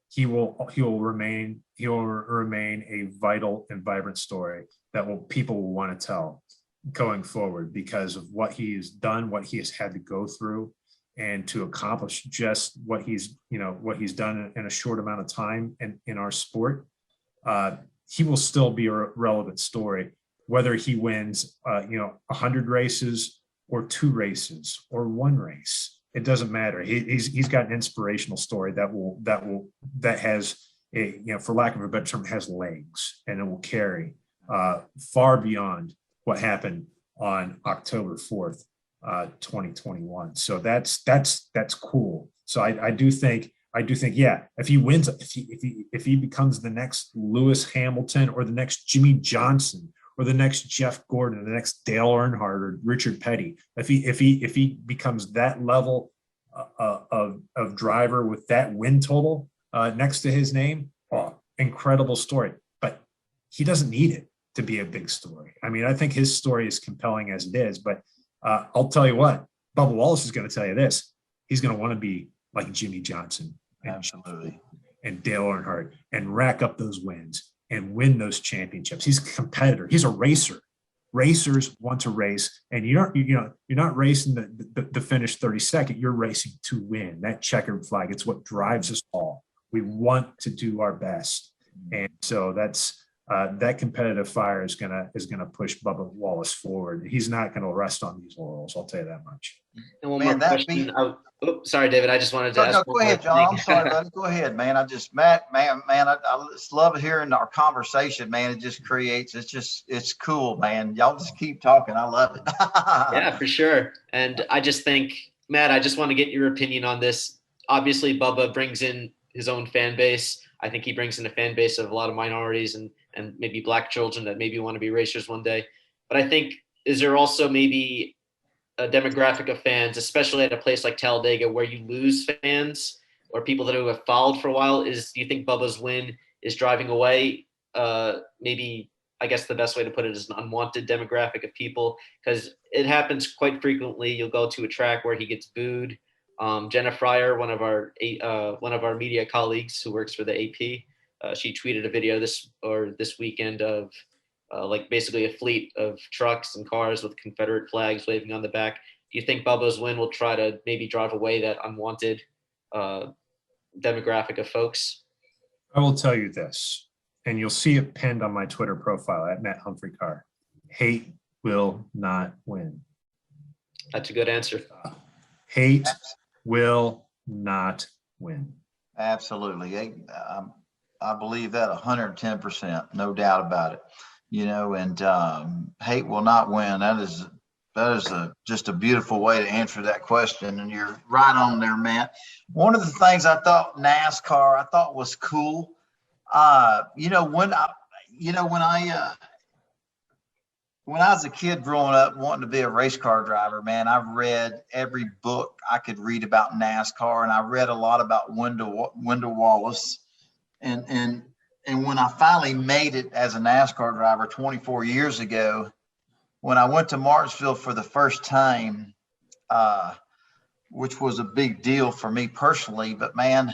he will remain a vital and vibrant story that people will want to tell going forward because of what he has done, what he has had to go through, and to accomplish just what he's done in a short amount of time in our sport. He will still be a relevant story, whether he wins 100 races or 2 races or 1 race. It doesn't matter. He's got an inspirational story that has for lack of a better term, has legs, and it will carry far beyond what happened on October 4th. 2021. So that's cool. So I do think, yeah, if he wins, if he becomes the next Lewis Hamilton or the next Jimmy Johnson or the next Jeff Gordon or the next Dale Earnhardt or Richard Petty, if he becomes that level of driver with that win total next to his name, incredible story. But he doesn't need it to be a big story. I mean, I think his story is compelling as it is, but I'll tell you what, Bubba Wallace is going to tell you this. He's going to want to be like Jimmy Johnson and Dale Earnhardt and rack up those wins and win those championships. He's a competitor. He's a racer. Racers want to race, and you're not racing the finish 32nd. You're racing to win. That checkered flag, it's what drives us all. We want to do our best. And so that's that competitive fire is gonna push Bubba Wallace forward. He's not gonna rest on these laurels. I'll tell you that much. And one more question. Sorry, David. I just wanted to ask. No, go ahead, John. I'm sorry, buddy. Go ahead, man. I just I just love hearing our conversation, man. It just creates. It's cool, man. Y'all just keep talking. I love it. Yeah, for sure. And I just think, Matt, I just want to get your opinion on this. Obviously, Bubba brings in his own fan base. I think he brings in a fan base of a lot of minorities and maybe black children that maybe want to be racers one day. But I think, is there also maybe a demographic of fans, especially at a place like Talladega, where you lose fans or people that have followed for a while? Do you think Bubba's win is driving away maybe I guess the best way to put it is an unwanted demographic of people, because it happens quite frequently. You'll go to a track where he gets booed. Jenna Fryer, one of our media colleagues who works for the AP, she tweeted a video this weekend of like basically a fleet of trucks and cars with Confederate flags waving on the back. Do you think Bubba's win will try to maybe drive away that unwanted demographic of folks? I will tell you this, and you'll see it pinned on my Twitter profile at Matt Humphrey Car. Hate will not win. That's a good answer. Hate will not win. Absolutely. I believe that 110%, no doubt about it. You know, and hate will not win. That is just a beautiful way to answer that question. And you're right on there, Matt. One of the things I thought NASCAR was cool. When I was a kid growing up wanting to be a race car driver, man, I read every book I could read about NASCAR, and I read a lot about Wendell Wallace. And when I finally made it as a NASCAR driver 24 years ago, when I went to Martinsville for the first time, which was a big deal for me personally, but man,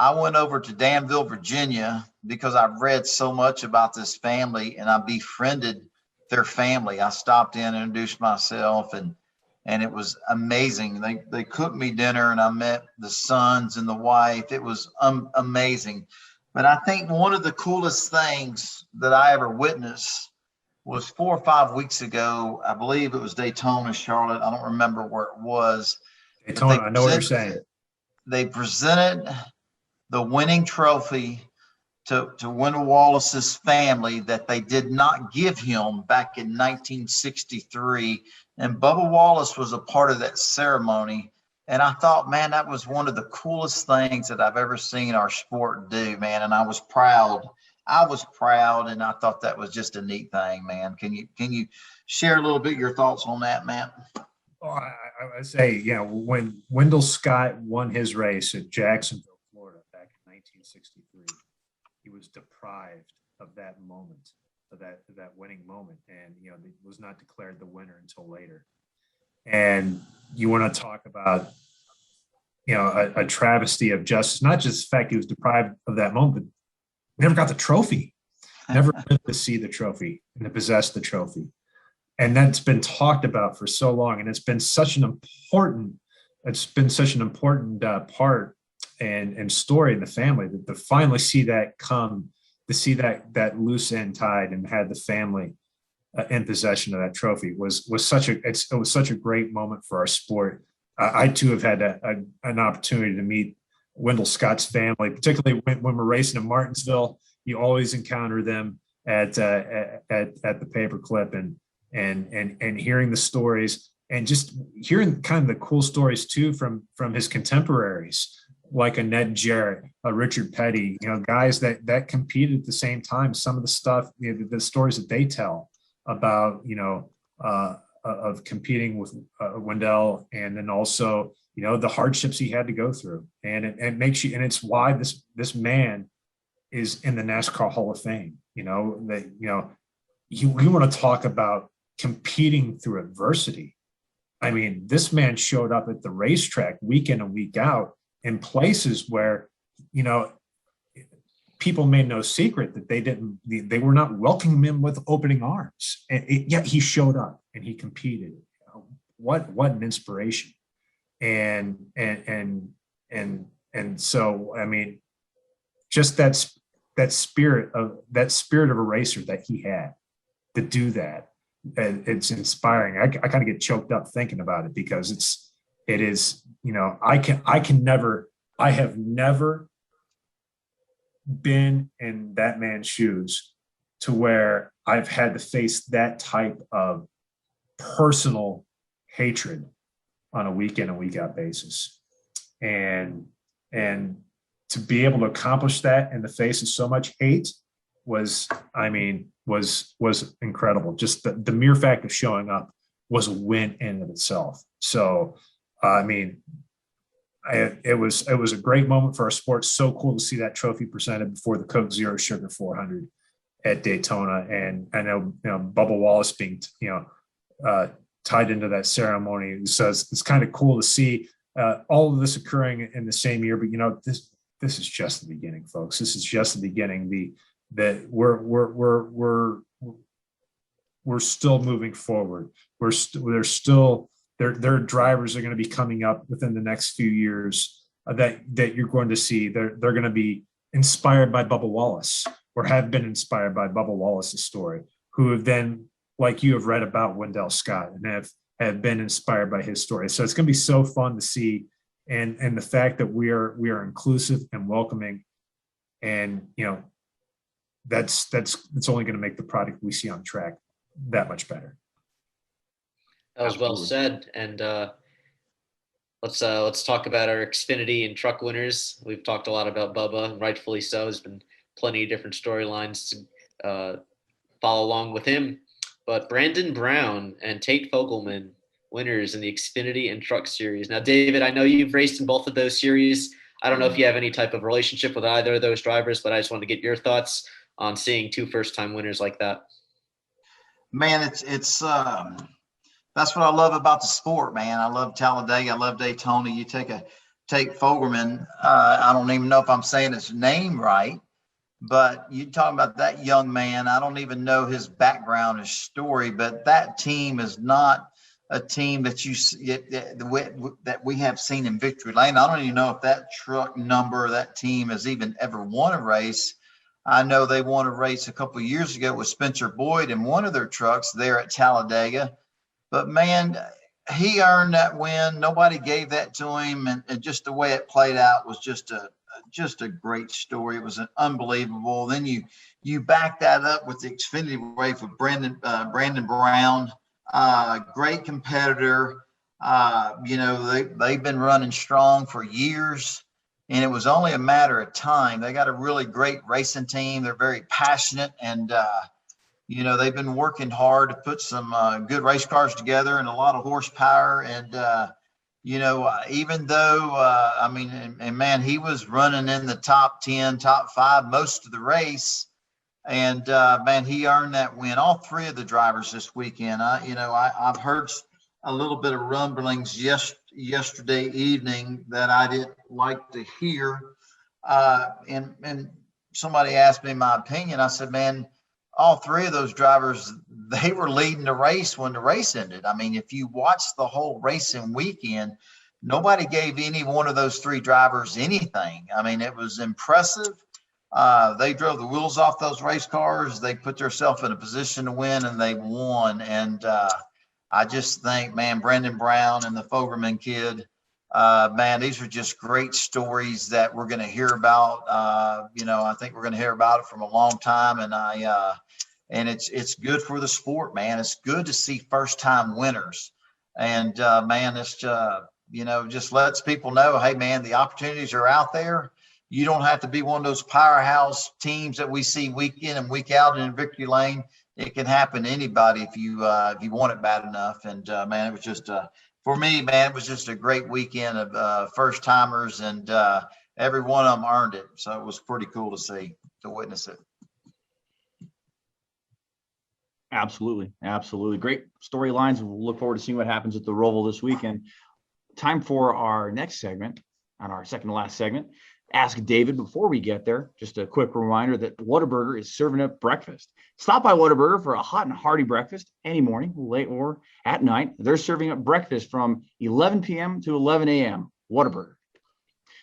I went over to Danville, Virginia, because I've read so much about this family, and I befriended their family. I stopped in and introduced myself, and it was amazing. They cooked me dinner, and I met the sons and the wife. It was amazing. But I think one of the coolest things that I ever witnessed was 4 or 5 weeks ago. I believe it was Daytona, Charlotte. I don't remember where it was. Daytona, I know what you're saying. They presented the winning trophy to Wendell Wallace's family that they did not give him back in 1963. And Bubba Wallace was a part of that ceremony. And I thought, man, that was one of the coolest things that I've ever seen our sport do, man. And I was proud. And I thought that was just a neat thing, man. Can you share a little bit your thoughts on that, Matt? Oh, I say, when Wendell Scott won his race at Jacksonville, Florida, back in 1963, he was deprived of that moment, of that winning moment, and he was not declared the winner until later. And you want to talk about, a travesty of justice, not just the fact he was deprived of that moment, but never got the trophy, never lived to see the trophy and to possess the trophy. And that's been talked about for so long. And it's been such an important part and story in the family that to finally see that come, to see that loose end tied and had the family in possession of that trophy was such a great moment for our sport. I too have had an opportunity to meet Wendell Scott's family, particularly when we're racing in Martinsville. You always encounter them at the paperclip and hearing the stories and just hearing kind of the cool stories too from his contemporaries like a Ned Jarrett, a Richard Petty, guys that competed at the same time. Some of the stuff, the stories that they tell about, of competing with Wendell, and then also, the hardships he had to go through, and it makes you, and it's why this man is in the NASCAR Hall of Fame. You want to talk about competing through adversity. I mean, this man showed up at the racetrack week in and week out in places where, people made no secret that they were not welcoming him with opening arms. And yet he showed up and he competed. What an inspiration. And so, I mean, just that spirit of a racer that he had to do that. It's inspiring. I kind of get choked up thinking about it because it is, I have never been in that man's shoes to where I've had to face that type of personal hatred on a week in and week out basis. And to be able to accomplish that in the face of so much hate was incredible. Just the mere fact of showing up was a win in and of itself. So, it was a great moment for our sport. So cool to see that trophy presented before the Coke Zero Sugar 400. at Daytona. And I know, Bubba Wallace being, tied into that ceremony. So it's kind of cool to see all of this occurring in the same year. But, this is just the beginning, folks. This is just the beginning. We're still moving forward. Their drivers are going to be coming up within the next few years that you're going to see. They're going to be inspired by Bubba Wallace, or have been inspired by Bubba Wallace's story, who have then, like you have read about Wendell Scott, and have been inspired by his story. So it's going to be so fun to see, and the fact that we are inclusive and welcoming, and that's only going to make the product we see on track that much better. That was well said. And let's talk about our Xfinity and truck winners. We've talked a lot about Bubba, and rightfully so. There's been plenty of different storylines to follow along with him. But Brandon Brown and Tate Fogelman, winners in the Xfinity and Truck Series. Now, David, I know you've raced in both of those series. I don't know if you have any type of relationship with either of those drivers, but I just wanted to get your thoughts on seeing two first-time winners like that. Man, it's that's what I love about the sport, man. I love Talladega. I love Daytona. You take a Tate Fogelman. I don't even know if I'm saying his name right, but you talking about that young man. I don't even know his background, his story, but that team is not a team that we have seen in victory lane. I don't even know if that truck number, that team has even ever won a race. I know they won a race a couple of years ago with Spencer Boyd in one of their trucks there at Talladega. But, man, he earned that win. Nobody gave that to him. And just the way it played out was just a great story. It was unbelievable. Then you back that up with the Xfinity race with Brandon Brown, great competitor. They've been running strong for years. And it was only a matter of time. They got a really great racing team. They're very passionate, and they've been working hard to put some good race cars together and a lot of horsepower. And even though man, he was running in the top 10, top 5 most of the race, and man, he earned that win. All three of the drivers this weekend. I've heard a little bit of rumblings yesterday evening that I didn't like to hear. And somebody asked me my opinion. I said, man, all three of those drivers, they were leading the race when the race ended. I mean, if you watch the whole racing weekend, nobody gave any one of those three drivers anything. I mean, it was impressive. They drove the wheels off those race cars. They put themselves in a position to win, and they won. And I just think, man, Brandon Brown and the Fogelman kid, man, these are just great stories that we're going to hear about. I think we're going to hear about it from a long time, and it's good for the sport, man. It's good to see first-time winners, and man, it's just lets people know, hey, man, the opportunities are out there. You don't have to be one of those powerhouse teams that we see week in and week out in victory lane. It can happen to anybody if you want it bad enough. And man, it was just for me, man, it was just a great weekend of first timers, and every one of them earned it. So it was pretty cool to witness it. Absolutely, great storylines. We'll look forward to seeing what happens at the Roval this weekend. Time for our next segment, on our second to last segment. Ask David. Before we get there, just a quick reminder that Whataburger is serving up breakfast. Stop by Whataburger for a hot and hearty breakfast any morning, late or at night. They're serving up breakfast from 11 p.m. to 11 a.m. Whataburger.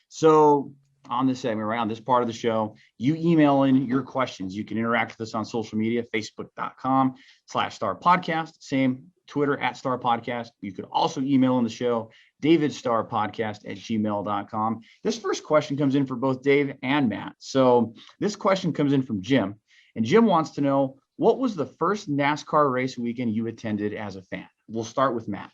So on this segment, right on this part of the show, you email in your questions. You can interact with us on social media, facebook.com/Star Podcast, same Twitter @Star Podcast. You could also email in the show, davidstarpodcast@gmail.com. This first question comes in for both Dave and Matt. So this question comes in from Jim, and Jim wants to know, what was the first NASCAR race weekend you attended as a fan? We'll start with Matt.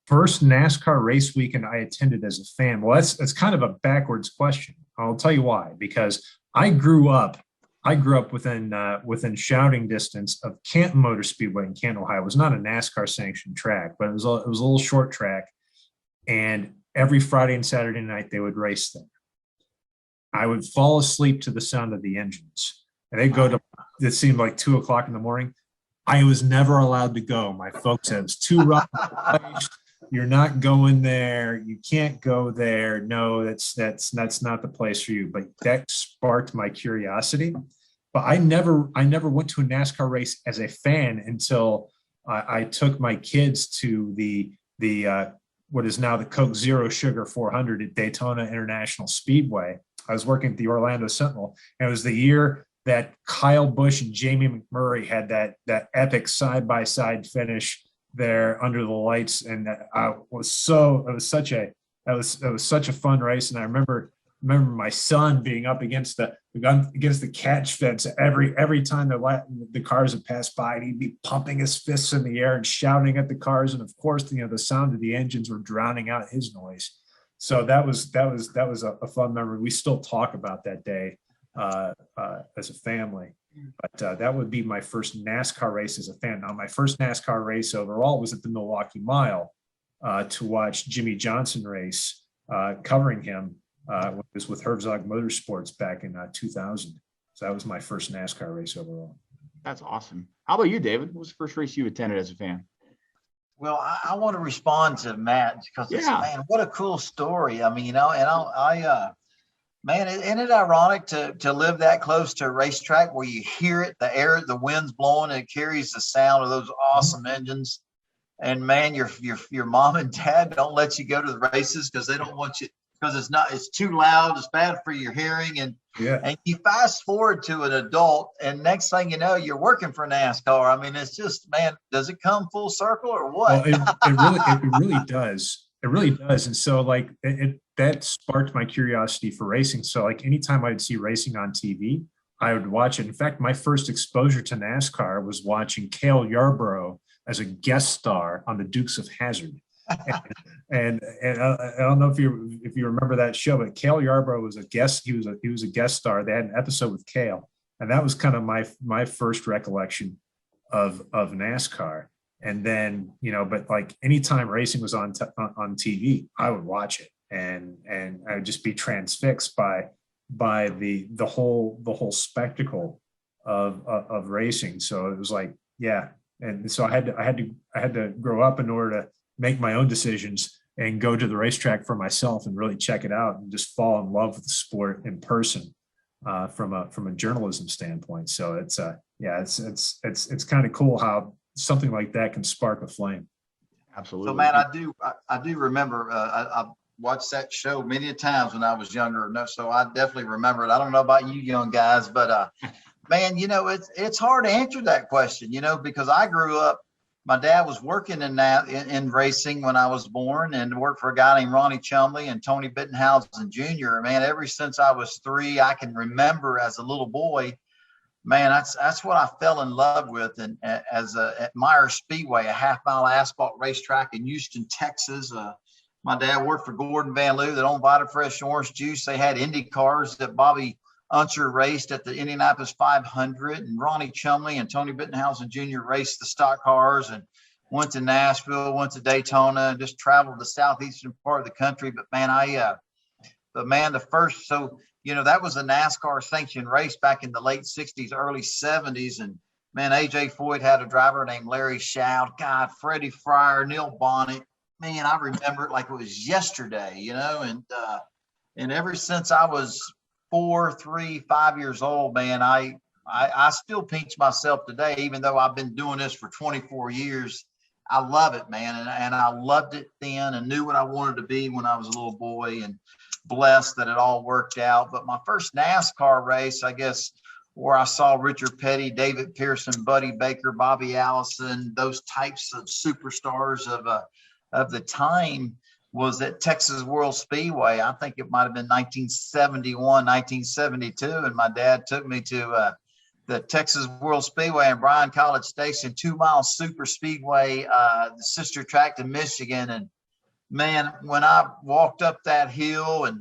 First NASCAR race weekend I attended as a fan. Well, that's kind of a backwards question. I'll tell you why. Because I grew up within shouting distance of Canton Motor Speedway in Canton, Ohio. It was not a NASCAR sanctioned track, but it was a little short track. And every Friday and Saturday night they would race there. I would fall asleep to the sound of the engines. And they'd go to, it seemed like 2 o'clock in the morning. I was never allowed to go. My folks said, it's too rough. You're not going there. You can't go there. No, that's not the place for you. But that sparked my curiosity. But I never went to a NASCAR race as a fan until I took my kids to the what is now the Coke Zero Sugar 400 at Daytona International Speedway. I was working at the Orlando Sentinel, and it was the year that Kyle Busch and Jamie McMurray had that epic side-by-side finish there under the lights. And it was such a fun race. And I remember my son being up against the catch fence every time the cars would pass by, and he'd be pumping his fists in the air and shouting at the cars. And of course, the sound of the engines were drowning out his noise. So that was a fun memory. We still talk about that day as a family. But that would be my first NASCAR race as a fan. Now, my first NASCAR race overall was at the Milwaukee Mile to watch Jimmy Johnson race, covering him. It was with Herzog Motorsports back in 2000. So that was my first NASCAR race overall. That's awesome. How about you, David? What was the first race you attended as a fan? Well, I want to respond to Matt because man, what a cool story. I mean, man, isn't it ironic to live that close to a racetrack where you hear it, the wind's blowing, and it carries the sound of those awesome engines. And man, your mom and dad don't let you go to the races because they don't want you, because it's too loud, it's bad for your hearing. And you fast forward to an adult, and next thing you know, you're working for NASCAR. I mean, it's just, man, does it come full circle or what? Well, it really does. It really does. And so like that sparked my curiosity for racing. So like anytime I'd see racing on TV, I would watch it. In fact, my first exposure to NASCAR was watching Cale Yarborough as a guest star on the Dukes of Hazzard. and I don't know if you remember that show, but Cale Yarborough was a guest. He was a guest star. They had an episode with Cale, and that was kind of my first recollection of NASCAR. And then, but like anytime racing was on TV, I would watch it, and I would just be transfixed by the whole spectacle of racing. So it was like, yeah. And so I had to grow up in order to make my own decisions and go to the racetrack for myself and really check it out and just fall in love with the sport in person from a journalism standpoint. So it's kind of cool how something like that can spark a flame. Absolutely. So man, I do remember I watched that show many times when I was younger. So I definitely remember it. I don't know about you young guys, but man, it's hard to answer that question, because I grew up, my dad was working in racing when I was born, and worked for a guy named Ronnie Chumley and Tony Bittenhausen Jr. Man, ever since I was 3, I can remember as a little boy, man, that's what I fell in love with. And at Meyer Speedway, a half-mile asphalt racetrack in Houston, Texas. My dad worked for Gordon Van Loo that owned Vita Fresh Orange Juice. They had Indy cars that Bobby Unser raced at the Indianapolis 500, and Ronnie Chumley and Tony Bittenhausen Jr. raced the stock cars and went to Nashville, went to Daytona, and just traveled the southeastern part of the country. But man, that was a NASCAR sanctioned race back in the late 60s, early 70s. And man, AJ Foyt had a driver named Larry Schaud, God, Freddie Fryer, Neil Bonnet. Man, I remember it like it was yesterday, and ever since I was 4, 3, 5 years old, man, I still pinch myself today, even though I've been doing this for 24 years. I love it, man. And I loved it then and knew what I wanted to be when I was a little boy, and blessed that it all worked out. But my first NASCAR race, I guess, where I saw Richard Petty, David Pearson, Buddy Baker, Bobby Allison, those types of superstars of the time, was at Texas World Speedway. I think it might have been 1971, 1972. And my dad took me to the Texas World Speedway in Bryan College Station, 2 Mile Super Speedway, the sister track to Michigan. And man, when I walked up that hill, with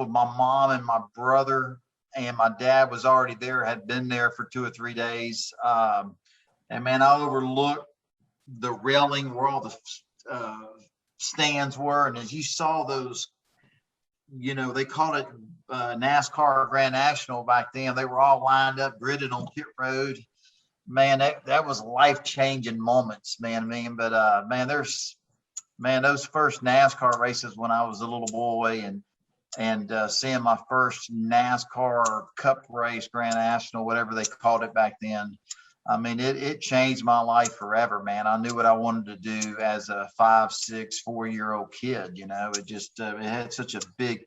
my mom and my brother, and my dad was already there, had been there for 2 or 3 days. And man, I overlooked the railing where all the stands were. And as you saw they called it NASCAR Grand National back then. They were all lined up, gridded on pit road. Man, that was life-changing moments, man. But those first NASCAR races when I was a little boy and seeing my first NASCAR Cup race, Grand National, whatever they called it back then. I mean, it changed my life forever, man. I knew what I wanted to do as a 5, 6, 4-year-old kid. It just it had such a big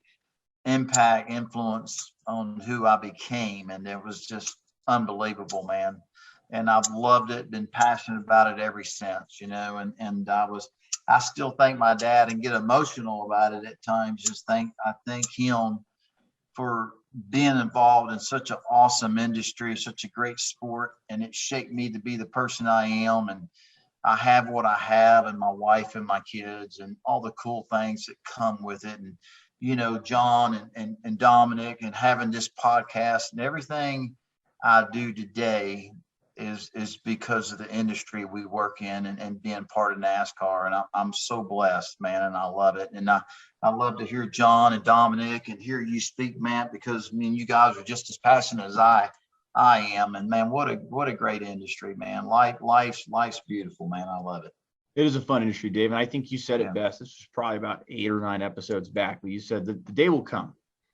influence on who I became, and it was just unbelievable, man. And I've loved it, been passionate about it ever since, and I still thank my dad and get emotional about it at times. I thank him for being involved in such an awesome industry, such a great sport, and it shaped me to be the person I am. And I have what I have, and my wife and my kids, and all the cool things that come with it. And, John and Dominic, and having this podcast and everything I do today is because of the industry we work in and being part of NASCAR. And I'm so blessed, man, and I love it. And I love to hear John and Dominic and hear you speak, Matt, because you guys are just as passionate as I am. And man, what a great industry, man. Life's beautiful, man. I love it. It is a fun industry, Dave. And I think you said it best. This was probably about 8 or 9 episodes back, but you said that the day will come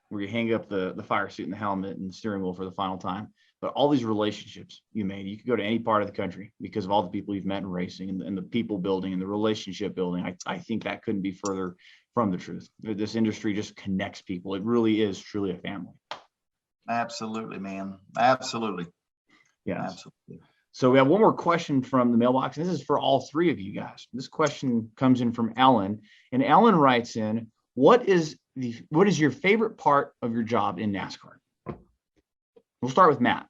where you hang up the fire suit and the helmet and the steering wheel for the final time. But all these relationships you made, you could go to any part of the country because of all the people you've met in racing and the people building and the relationship building. I think that couldn't be further from the truth. This industry just connects people. It really is truly a family. Absolutely, man. Absolutely. Yeah. Absolutely. So we have one more question from the mailbox, and this is for all 3 of you guys. This question comes in from Ellen, and Ellen writes in, what is your favorite part of your job in NASCAR? We'll start with Matt.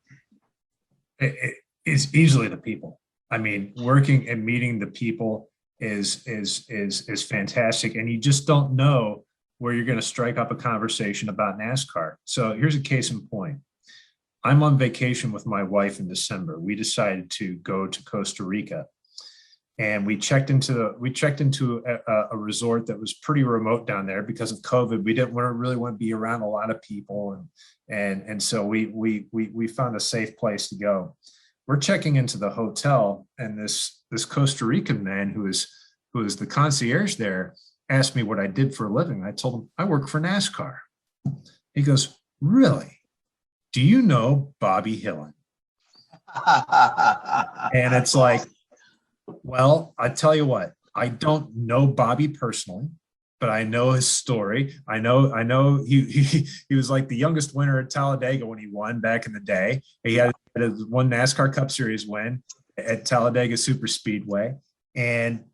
It's easily the people. I mean, working and meeting the people is fantastic, and you just don't know where you're going to strike up a conversation about NASCAR. So here's a case in point. I'm on vacation with my wife in December. We decided to go to Costa Rica, and we checked into a resort that was pretty remote down there because of COVID. We didn't really want to be around a lot of people, and so we found a safe place to go. We're checking into the hotel, and this Costa Rican man who is the concierge there asked me what I did for a living. I told him I work for NASCAR. He goes, "Really? Do you know Bobby Hillin?" And it's like, well, I tell you what, I don't know Bobby personally, but I know his story. I know he was like the youngest winner at Talladega when he won back in the day. He had one NASCAR Cup Series win at Talladega Super Speedway. And,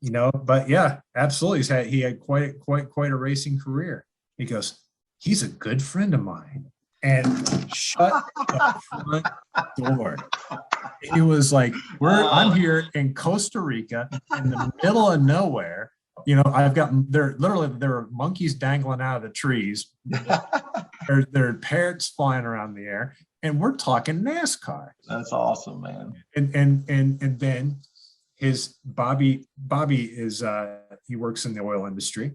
but yeah, absolutely. He had quite a racing career. He goes, "He's a good friend of mine." And shut the front door. He was like, I'm here in Costa Rica in the middle of nowhere. There are monkeys dangling out of the trees. There are parrots flying around the air, and we're talking NASCAR. That's awesome, man. And then Bobby is he works in the oil industry,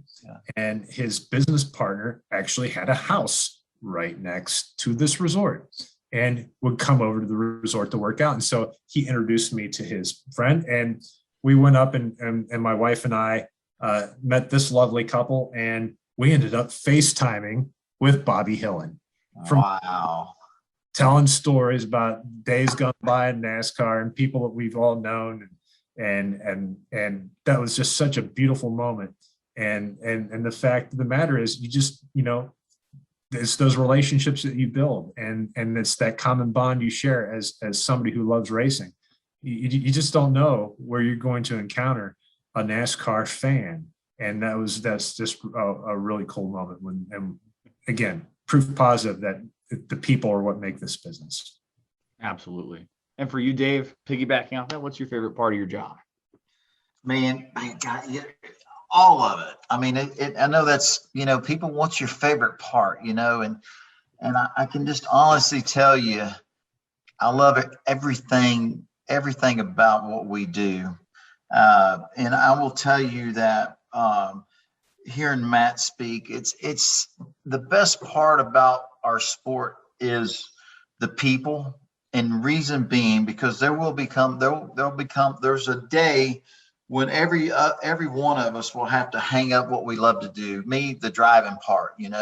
and his business partner actually had a house right next to this resort and would come over to the resort to work out. And so he introduced me to his friend, and we went up and my wife and I met this lovely couple, and we ended up FaceTiming with Bobby Hillin. Wow. Telling stories about days gone by in NASCAR and people that we've all known. And that was just such a beautiful moment. And the fact of the matter is, you just, it's those relationships that you build, and it's that common bond you share as somebody who loves racing. You just don't know where you're going to encounter a NASCAR fan, and that's just a really cool moment. And again, proof positive that the people are what make this business. Absolutely. And for you, Dave, piggybacking off that, what's your favorite part of your job? Man, all of it. I mean, I know that's, people want your favorite part, and I can just honestly tell you, I love it, everything about what we do. And I will tell you that hearing Matt speak, it's the best part about our sport is the people, and reason being because there's a day when every one of us will have to hang up what we love to do. Me, the driving part, and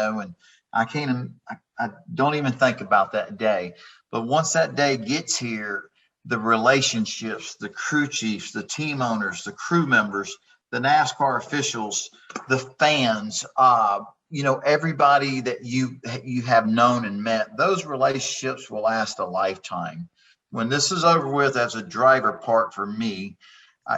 I don't even think about that day. But once that day gets here, the relationships, the crew chiefs, the team owners, the crew members, the NASCAR officials, the fans, everybody that you have known and met, those relationships will last a lifetime. When this is over with as a driver part for me,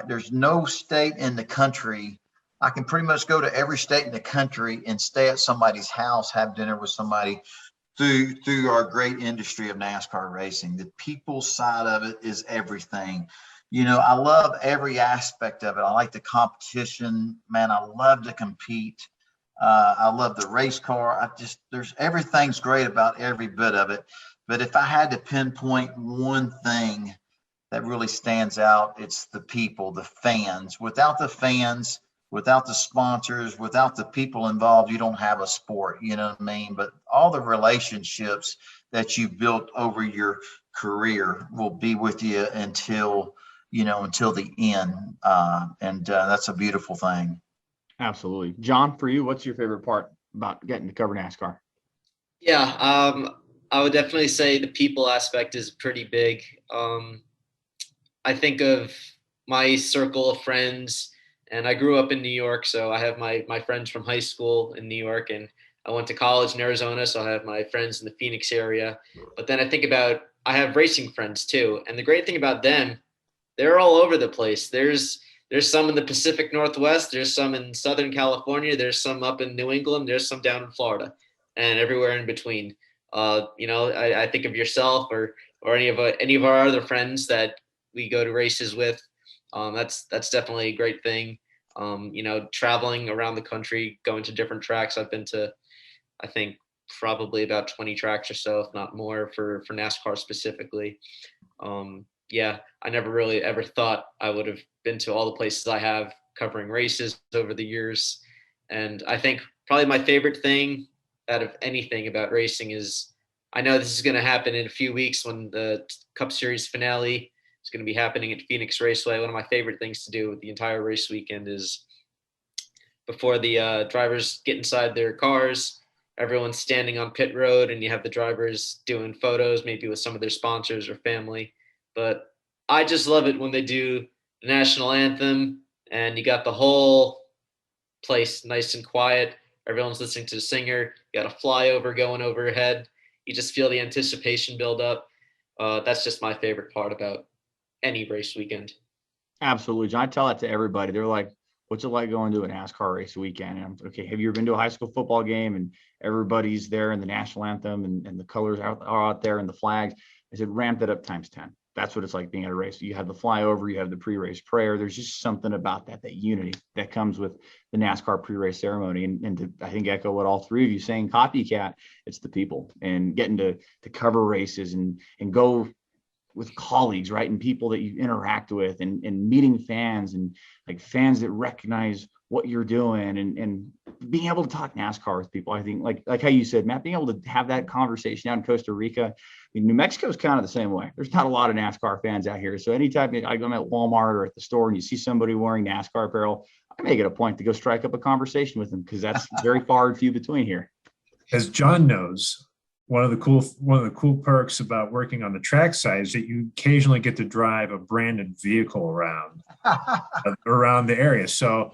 there's no state in the country. I can pretty much go to every state in the country and stay at somebody's house, have dinner with somebody through our great industry of NASCAR racing. The people side of it is everything. I love every aspect of it. I like the competition, man. I love to compete. I love the race car. Everything's great about every bit of it. But if I had to pinpoint one thing that really stands out, it's the people, the fans. Without the fans, without the sponsors, without the people involved, you don't have a sport, you know what I mean? But all the relationships that you built over your career will be with you until the end. And that's a beautiful thing. Absolutely. John, for you, what's your favorite part about getting to cover NASCAR? Yeah, I would definitely say the people aspect is pretty big. I think of my circle of friends, and I grew up in New York, so I have my friends from high school in New York, and I went to college in Arizona, so I have my friends in the Phoenix area. But then I have racing friends too, and the great thing about them, they're all over the place. There's some in the Pacific Northwest, there's some in Southern California, there's some up in New England, there's some down in Florida, and everywhere in between. I think of yourself or any of our other friends that we go to races with. That's definitely a great thing. Traveling around the country, going to different tracks. I've been to, I think, probably about 20 tracks or so, if not more, for NASCAR specifically. I never really ever thought I would have been to all the places I have covering races over the years. And I think probably my favorite thing out of anything about racing is, I know this is going to happen in a few weeks when the Cup Series finale is going to be happening at Phoenix Raceway. One of my favorite things to do with the entire race weekend is before the drivers get inside their cars, everyone's standing on pit road and you have the drivers doing photos, maybe with some of their sponsors or family. But I just love it when they do the national anthem and you got the whole place nice and quiet. Everyone's listening to the singer. You got a flyover going overhead. You just feel the anticipation build up. That's just my favorite part about any race weekend. Absolutely, John. I tell that to everybody. They're like, what's it like going to a NASCAR race weekend? And I'm okay. Have you ever been to a high school football game and everybody's there and the national anthem and the colors are out there and the flags? I said, ramp that up times 10. That's what it's like being at a race. You have the flyover, you have the pre-race prayer. There's just something about that unity that comes with the NASCAR pre-race ceremony. And to, I think, echo what all three of you saying, copycat, it's the people and getting to cover races and go with colleagues, right? And people that you interact with and meeting fans and like fans that recognize what you're doing and being able to talk NASCAR with people. I think like how you said, Matt, being able to have that conversation out in Costa Rica. I mean, New Mexico is kind of the same way. There's not a lot of NASCAR fans out here. So anytime I go at Walmart or at the store and you see somebody wearing NASCAR apparel, I make it a point to go strike up a conversation with them because that's very far and few between here. As John knows, one of the cool perks about working on the track side is that you occasionally get to drive a branded vehicle around the area. So,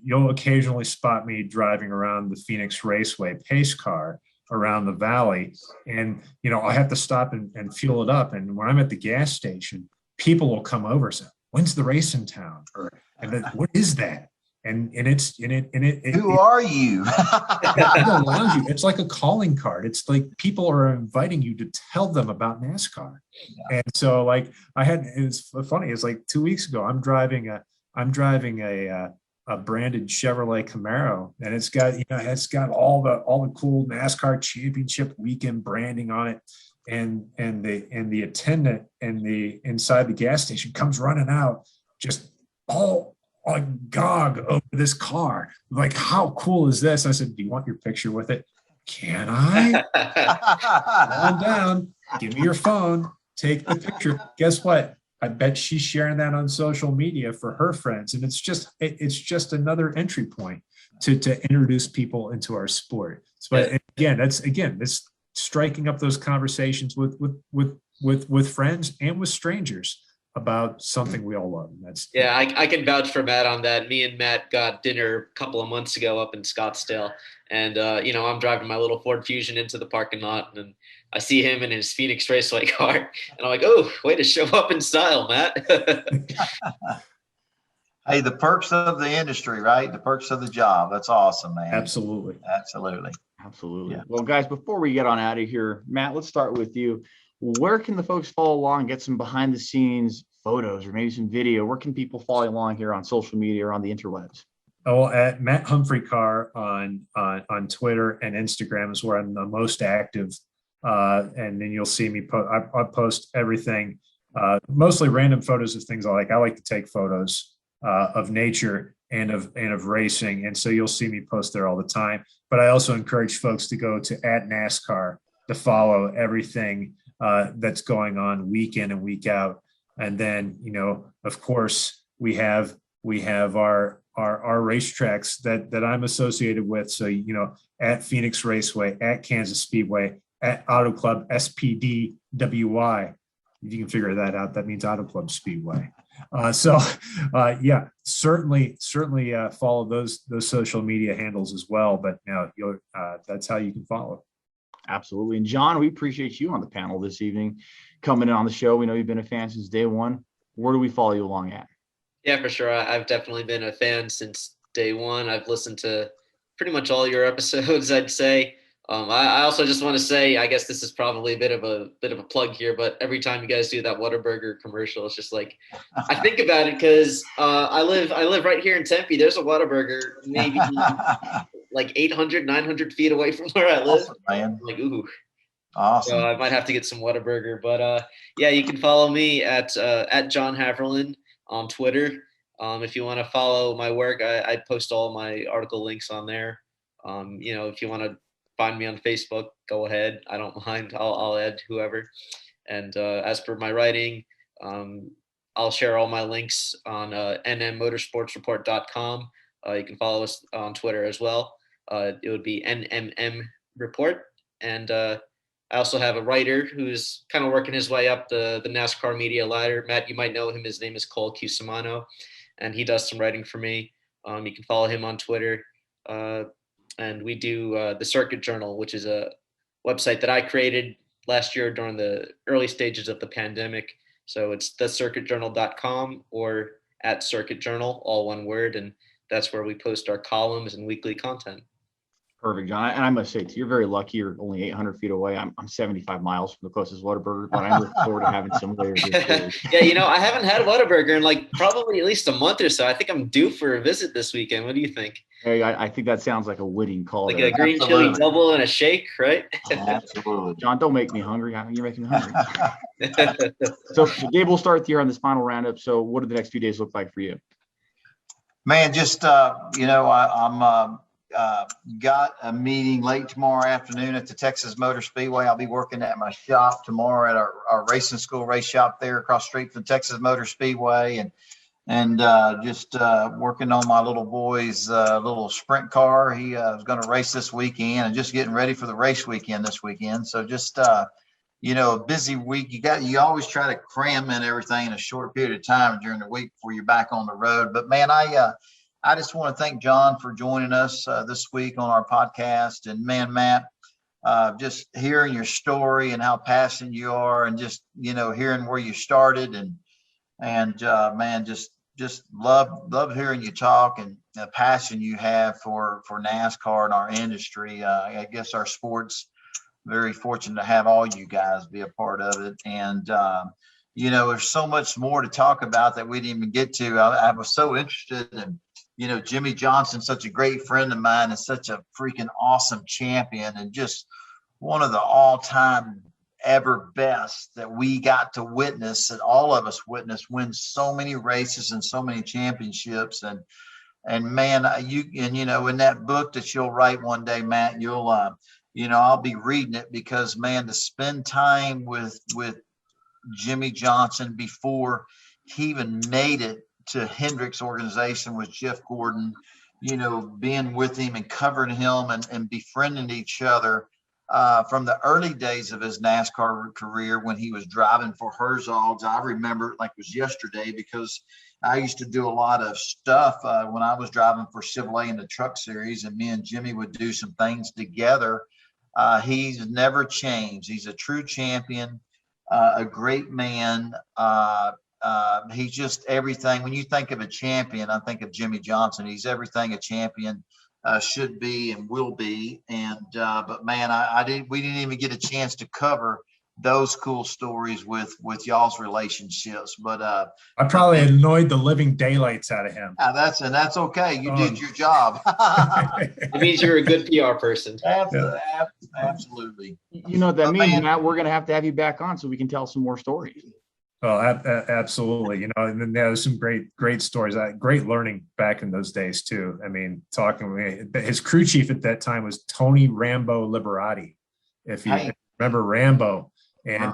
you'll occasionally spot me driving around the Phoenix Raceway pace car around the valley, and I'll have to stop and fuel it up. And when I'm at the gas station, people will come over and say, "When's the race in town?" And then, "What is that?" And who are you? It allows you. It's like a calling card. It's like people are inviting you to tell them about NASCAR. Yeah. And so it's funny. It's like 2 weeks ago, I'm driving a branded Chevrolet Camaro, and it's got all the cool NASCAR championship weekend branding on it. And the attendant inside the gas station comes running out, just all agog over this car. Like, how cool is this? I said, do you want your picture with it? Can I? Come on down. Give me your phone. Take the picture. Guess what? I bet she's sharing that on social media for her friends. And it's just another entry point to introduce people into our sport. But it's striking up those conversations with friends and with strangers about something we all love. And I can vouch for Matt on that. Me and Matt got dinner a couple of months ago up in Scottsdale, and I'm driving my little Ford Fusion into the parking lot, and I see him in his Phoenix Raceway car, and I'm like, oh, way to show up in style, Matt. Hey, the perks of the industry, right? The perks of the job. That's awesome, man. Absolutely. Yeah. Well, guys, before we get on out of here, Matt, let's start with you. Where can the folks follow along, get some behind the scenes photos or maybe some video? Where can people follow along here on social media or on the interwebs? Oh, at Matt Humphrey Car on Twitter and Instagram is where I'm the most active. And then you'll see me I post everything, mostly random photos of things I like. I like to take photos of nature and of racing. And so you'll see me post there all the time. But I also encourage folks to go to @NASCAR to follow everything that's going on week in and week out. And then, of course, we have our racetracks that I'm associated with. So, at Phoenix Raceway, at Kansas Speedway, at Auto Club SPDWY. You can figure that out. That means Auto Club Speedway. Certainly follow those social media handles as well. But that's how you can follow. Absolutely. And John, we appreciate you on the panel this evening, coming in on the show. We know you've been a fan since day one. Where do we follow you along at? Yeah, for sure. I've definitely been a fan since day one. I've listened to pretty much all your episodes, I'd say. I also just want to say, I guess this is probably a bit of a plug here, but every time you guys do that Whataburger commercial, it's just like, I think about it because I live right here in Tempe. There's a Whataburger maybe like 800, 900 feet away from where I live. Awesome, man. I'm like, ooh. Awesome. So I might have to get some Whataburger, but you can follow me at John Haverlin on Twitter. If you want to follow my work, I post all my article links on there. If you want to find me on Facebook, go ahead. I don't mind. I'll add whoever. And as per my writing, I'll share all my links on nmmotorsportsreport.com. You can follow us on Twitter as well. It would be NMM Report. And I also have a writer who's kind of working his way up the NASCAR media ladder. Matt, you might know him. His name is Cole Cusimano, and he does some writing for me. You can follow him on Twitter. And we do the Circuit Journal, which is a website that I created last year during the early stages of the pandemic. So it's thecircuitjournal.com or @Circuit Journal, all one word. And that's where we post our columns and weekly content. Perfect, John. And I must say, you're very lucky. You're only 800 feet away. I'm 75 miles from the closest Whataburger, but I'm looking forward to having some later. Yeah, I haven't had Whataburger in like probably at least a month or so. I think I'm due for a visit this weekend. What do you think? Hey, I think that sounds like a winning call. Like a green chili double and a shake, right? Absolutely. John, don't make me hungry. You're making me hungry. So, Gabe, we'll start here on this final roundup. So what do the next few days look like for you? Man, just, I'm got a meeting late tomorrow afternoon at the Texas Motor Speedway. I'll be working at my shop tomorrow at our racing school race shop there across the street from Texas Motor Speedway, and just working on my little boy's little sprint car. He was going to race this weekend and just getting ready for the race weekend this weekend. So just a busy week. You always try to cram in everything in a short period of time during the week before you're back on the road. But man, I just want to thank John for joining us this week on our podcast. And man, Matt, just hearing your story and how passionate you are, and just hearing where you started, and man, just love hearing you talk and the passion you have for NASCAR and our industry. I guess our sport's very fortunate to have all you guys be a part of it. And there's so much more to talk about that we didn't even get to. I was so interested in. Jimmy Johnson's such a great friend of mine and such a freaking awesome champion, and just one of the all-time ever best that we got to witness, that all of us witnessed, win so many races and so many championships. And man, in that book that you'll write one day, Matt, you'll I'll be reading it, because man, to spend time with Jimmy Johnson before he even made it to Hendrick's organization with Jeff Gordon, being with him and covering him and befriending each other from the early days of his NASCAR career when he was driving for Herzog's. I remember it like it was yesterday, because I used to do a lot of stuff when I was driving for Chevrolet in the Truck Series, and me and Jimmy would do some things together. He's never changed. He's a true champion, a great man. He's just everything. When you think of a champion, I think of Jimmy Johnson. He's everything a champion should be and will be. And but man, we didn't even get a chance to cover those cool stories with y'all's relationships. But I probably annoyed the living daylights out of him. That's okay. You did your job. It means you're a good PR person. Absolutely. That means, Matt, we're going to have you back on so we can tell some more stories. Oh, absolutely. And then there's some great stories. Great learning back in those days too. I mean, his crew chief at that time was Tony Rambo Liberati. If you remember Rambo, and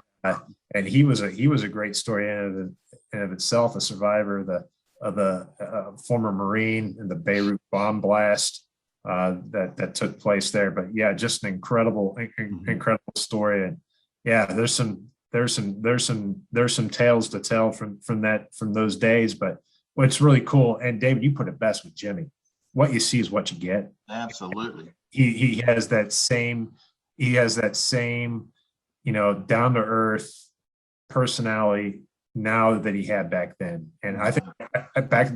he was a great story in and of itself, a survivor of the former Marine in the Beirut bomb blast that took place there. But yeah, just an incredible story. And yeah, there's some tales to tell from those days. But what's really cool, and David, you put it best with Jimmy, what you see is what you get. Absolutely. He has that same down to earth personality now that he had back then. And I think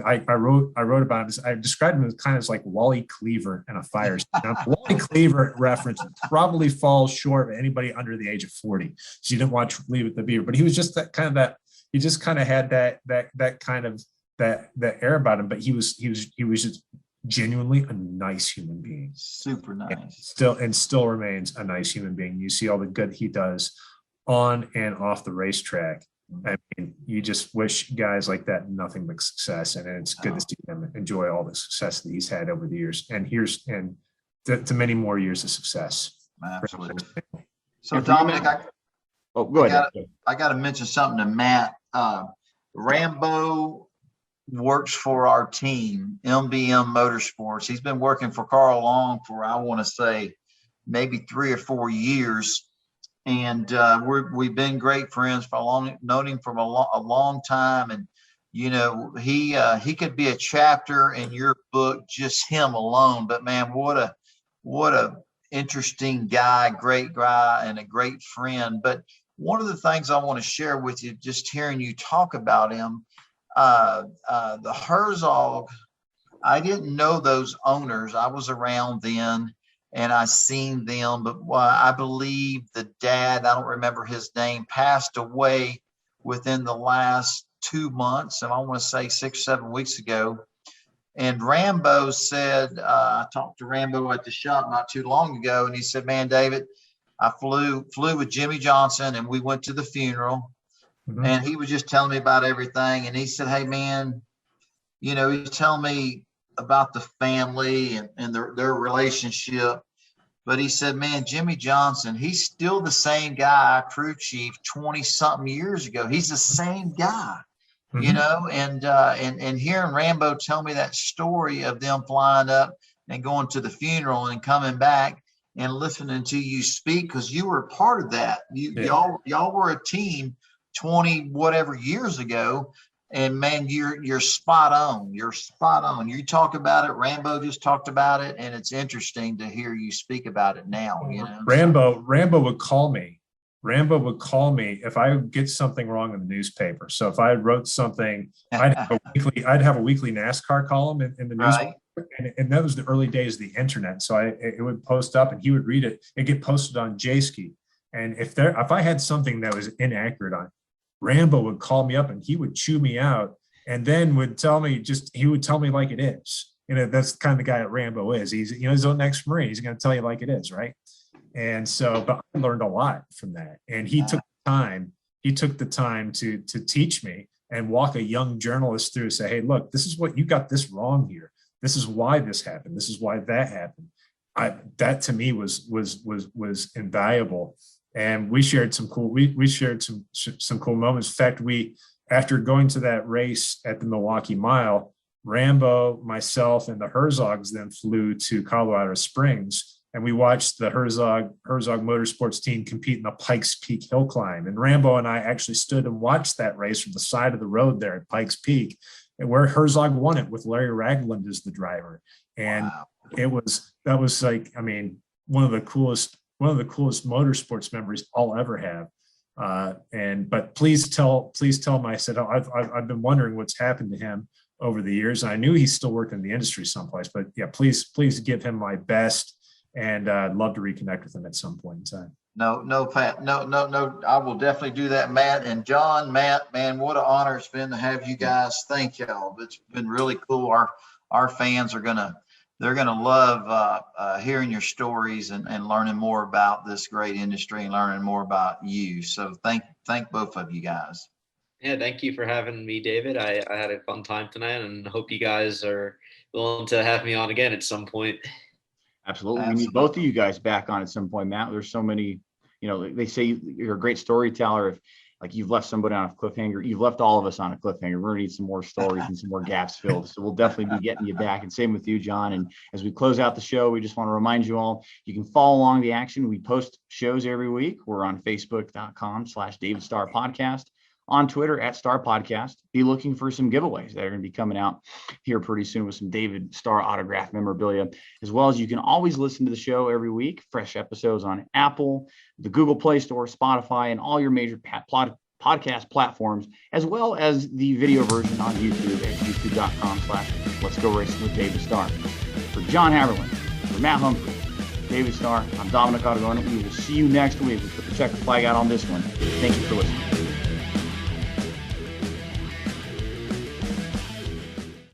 I wrote about him. I described him as kind of like Wally Cleaver in a fire. Wally Cleaver reference probably falls short of anybody under the age of 40. So you didn't watch Leave It to Beaver, but he was just he just kind of had that kind of that air about him. But he was just genuinely a nice human being. Super nice. And still remains a nice human being. You see all the good he does on and off the racetrack. I mean, you just wish guys like that nothing but success, and it's good to see him enjoy all the success that he's had over the years, and to many more years of success. Absolutely. So Dominic, go ahead. I got to mention something to Matt. Rambo works for our team, MBM Motorsports. He's been working for Carl Long for, I want to say, maybe 3 or 4 years. And we've been great friends known him for a long time. And, he could be a chapter in your book, just him alone. But man, what a interesting guy, great guy, and a great friend. But one of the things I want to share with you, just hearing you talk about him, the Herzog, I didn't know those owners. I was around then and I seen them, but I believe the dad, I don't remember his name, passed away within the last 2 months. And I want to say 6, 7 weeks ago. And Rambo said, I talked to Rambo at the shop not too long ago. And he said, man, David, I flew with Jimmy Johnson and we went to the funeral. Mm-hmm. And he was just telling me about everything. And he said, hey, man, he's telling me about the family and their relationship. But he said, man, Jimmy Johnson, he's still the same guy, crew chief 20-something years ago. He's the same guy, mm-hmm. And hearing Rambo tell me that story of them flying up and going to the funeral and coming back and listening to you speak, because you were a part of that. Y'all were a team 20 whatever years ago. And man, you're spot on. You're spot on. You talk about it. Rambo just talked about it, and it's interesting to hear you speak about it now. Rambo would call me. Rambo would call me if I would get something wrong in the newspaper. So if I wrote something, I'd have a weekly NASCAR column in the newspaper, right. and that was the early days of the internet. So it would post up, and he would read it. It get posted on J-Ski, and if I had something that was inaccurate on, Rambo would call me up and he would chew me out, and then he would tell me like it is. That's the kind of guy that Rambo is. He's his own ex-Marine. He's going to tell you like it is, right? And so, but I learned a lot from that. And he took the time to teach me and walk a young journalist through, say, hey, look, this is what you got this wrong here. This is why this happened. This is why that happened. That to me was invaluable. And we shared some cool, we shared some cool moments. In fact, after going to that race at the Milwaukee Mile, Rambo, myself, and the Herzogs then flew to Colorado Springs, and we watched the Herzog Motorsports team compete in the Pikes Peak hill climb. And Rambo and I actually stood and watched that race from the side of the road there at Pikes Peak, and where Herzog won it with Larry Ragland as the driver. And Wow. that was like, I mean, one of the coolest motorsports memories I'll ever have. But please tell him I said, I've been wondering what's happened to him over the years. I knew he's still working in the industry someplace, but yeah, please give him my best, and I'd love to reconnect with him at some point in time. No, Pat, no. I will definitely do that, Matt and John. Matt, man, what an honor it's been to have you guys. Thank y'all. It's been really cool. Our fans are gonna love hearing your stories and learning more about this great industry and learning more about you. So thank both of you guys. Yeah, thank you for having me, David. I had a fun time tonight, and hope you guys are willing to have me on again at some point. Absolutely. We need both of you guys back on at some point, Matt. There's so many, they say you're a great storyteller. If like you've left somebody on a cliffhanger, you've left all of us on a cliffhanger. We're gonna need some more stories and some more gaps filled. So we'll definitely be getting you back. And same with you, John. And as we close out the show, we just want to remind you all, you can follow along the action. We post shows every week. We're on Facebook.com/David Starr Podcast. On Twitter @Star Podcast. Be looking for some giveaways that are going to be coming out here pretty soon with some David Starr autograph memorabilia, as well as you can always listen to the show every week. Fresh episodes on Apple, the Google Play Store, Spotify, and all your major podcast platforms, as well as the video version on YouTube at youtube.com/Let's Go Racing with David Starr. For John Haverlin, for Matt Humphrey, David Starr, I'm Dominic Aragon. We will see you next week. We put the checker flag out on this one. Thank you for listening.